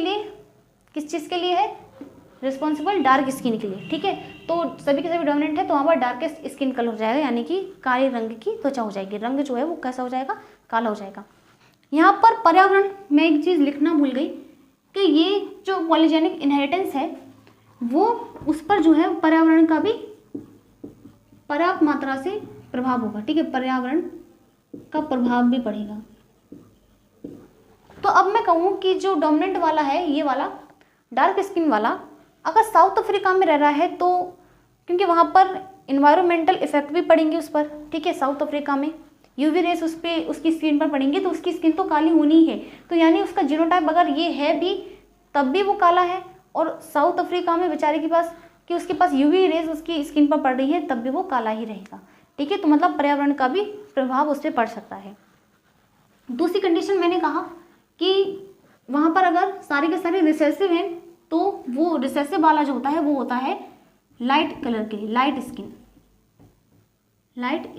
के लिए है, रिस्पॉन्सिबल डार्क स्किन के लिए, ठीक है। तो सभी के सभी डोमिनेंट है तो वहाँ पर डार्केस्ट स्किन कलर हो जाएगा, यानी कि काले रंग की त्वचा हो जाएगी, रंग जो है वो कैसा हो जाएगा, काला हो जाएगा। यहाँ पर पर्यावरण में एक चीज़ लिखना भूल गई कि ये जो पॉलीजेनिक इनहेरिटेंस है वो उस पर जो है पर्यावरण का भी पर्याप्त मात्रा से प्रभाव होगा, ठीक है, पर्यावरण का प्रभाव भी पड़ेगा। तो अब मैं कहूँ कि जो डोमिनेंट वाला है, ये वाला डार्क स्किन वाला, अगर साउथ अफ्रीका में रह रहा है तो क्योंकि वहाँ पर इन्वायरमेंटल इफेक्ट भी पड़ेंगे उस पर, ठीक है, साउथ अफ्रीका में यूवी रेस उस पर उसकी स्किन पर पड़ेंगे तो उसकी स्किन तो काली होनी ही है, तो यानी उसका जीनोटाइप अगर ये है भी तब भी वो काला है, और साउथ अफ्रीका में बेचारे के पास कि उसके पास यूवी रेस उसकी स्किन पर पड़ रही है तब भी वो काला ही रहेगा। ठीक है, तो मतलब पर्यावरण का भी प्रभाव उस पर पड़ सकता है। दूसरी कंडीशन मैंने कहा कि वहाँ पर अगर सारे के सारे रिसेसिव हैं तो वो रिसेसिव वाला जो होता है वो होता है लाइट कलर के लिए, लाइट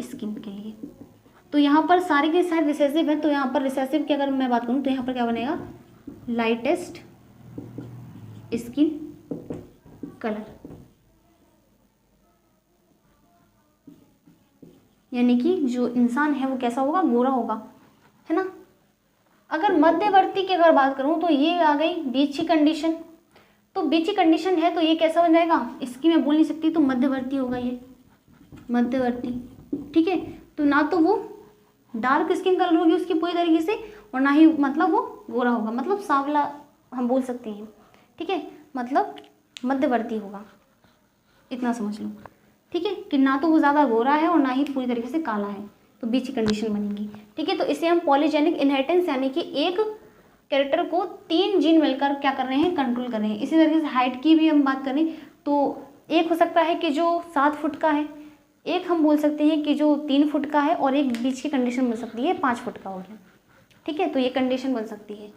स्किन के लिए। तो यहाँ पर सारे के सारे रिसेसिव हैं, तो यहाँ पर रिसेसिव की अगर मैं बात करूँ तो यहाँ पर क्या बनेगा, लाइटेस्ट स्किन कलर, यानी कि जो इंसान है वो कैसा होगा, गोरा होगा, है ना। अगर मध्यवर्ती की अगर बात करूँ तो ये आ गई बीच की कंडीशन। तो बीच की कंडीशन है तो ये कैसा बन जाएगा, इसकी मैं बोल नहीं सकती, तो मध्यवर्ती होगा ये, मध्यवर्ती। ठीक है, तो ना तो वो डार्क स्किन कलर होगी उसकी पूरी तरीके से, और ना ही मतलब वो गोरा होगा, मतलब सांवला हम बोल सकते हैं। ठीक है, मतलब मध्यवर्ती होगा, इतना समझ लो। ठीक है, कि ना तो वो ज़्यादा गोरा है और ना ही पूरी तरीके से काला है, तो बीच की कंडीशन बनेगी। ठीक है, तो इसे हम पॉलीजेनिक इनहेरिटेंस, यानी कि एक कैरेक्टर को 3 जीन मिलकर क्या कर रहे हैं, कंट्रोल कर रहे हैं। इसी तरीके से हाइट की भी हम बात करें तो एक हो सकता है कि जो 7 फुट का है, एक हम बोल सकते हैं कि जो 3 फुट का है, और एक बीच की कंडीशन मिल सकती है 5 फुट का हो गया। ठीक है, तो ये कंडीशन बन सकती है।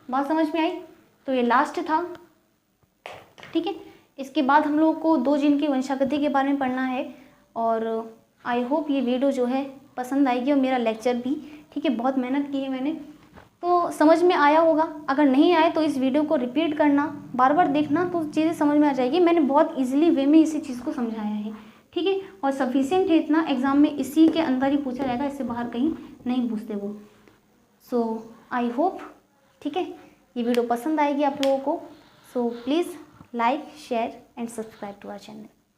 बात समझ में आई? तो ये लास्ट था। ठीक है, इसके बाद हम लोग को 2 जीन की वंशागति के बारे में पढ़ना है, और आई होप ये वीडियो जो है पसंद आएगी, और मेरा लेक्चर भी। ठीक है, बहुत मेहनत की है मैंने, तो समझ में आया होगा। अगर नहीं आए तो इस वीडियो को रिपीट करना, बार बार देखना, तो चीज़ें समझ में आ जाएगी। मैंने बहुत ईजिली वे में इसी चीज़ को समझाया है। ठीक है, और सफिशिएंट है इतना, एग्जाम में इसी के अंदर ही पूछा जाएगा, इससे बाहर कहीं नहीं पूछते वो। सो आई होप, ठीक है, ये वीडियो पसंद आएगी आप लोगों को। So please like, share and subscribe to our channel.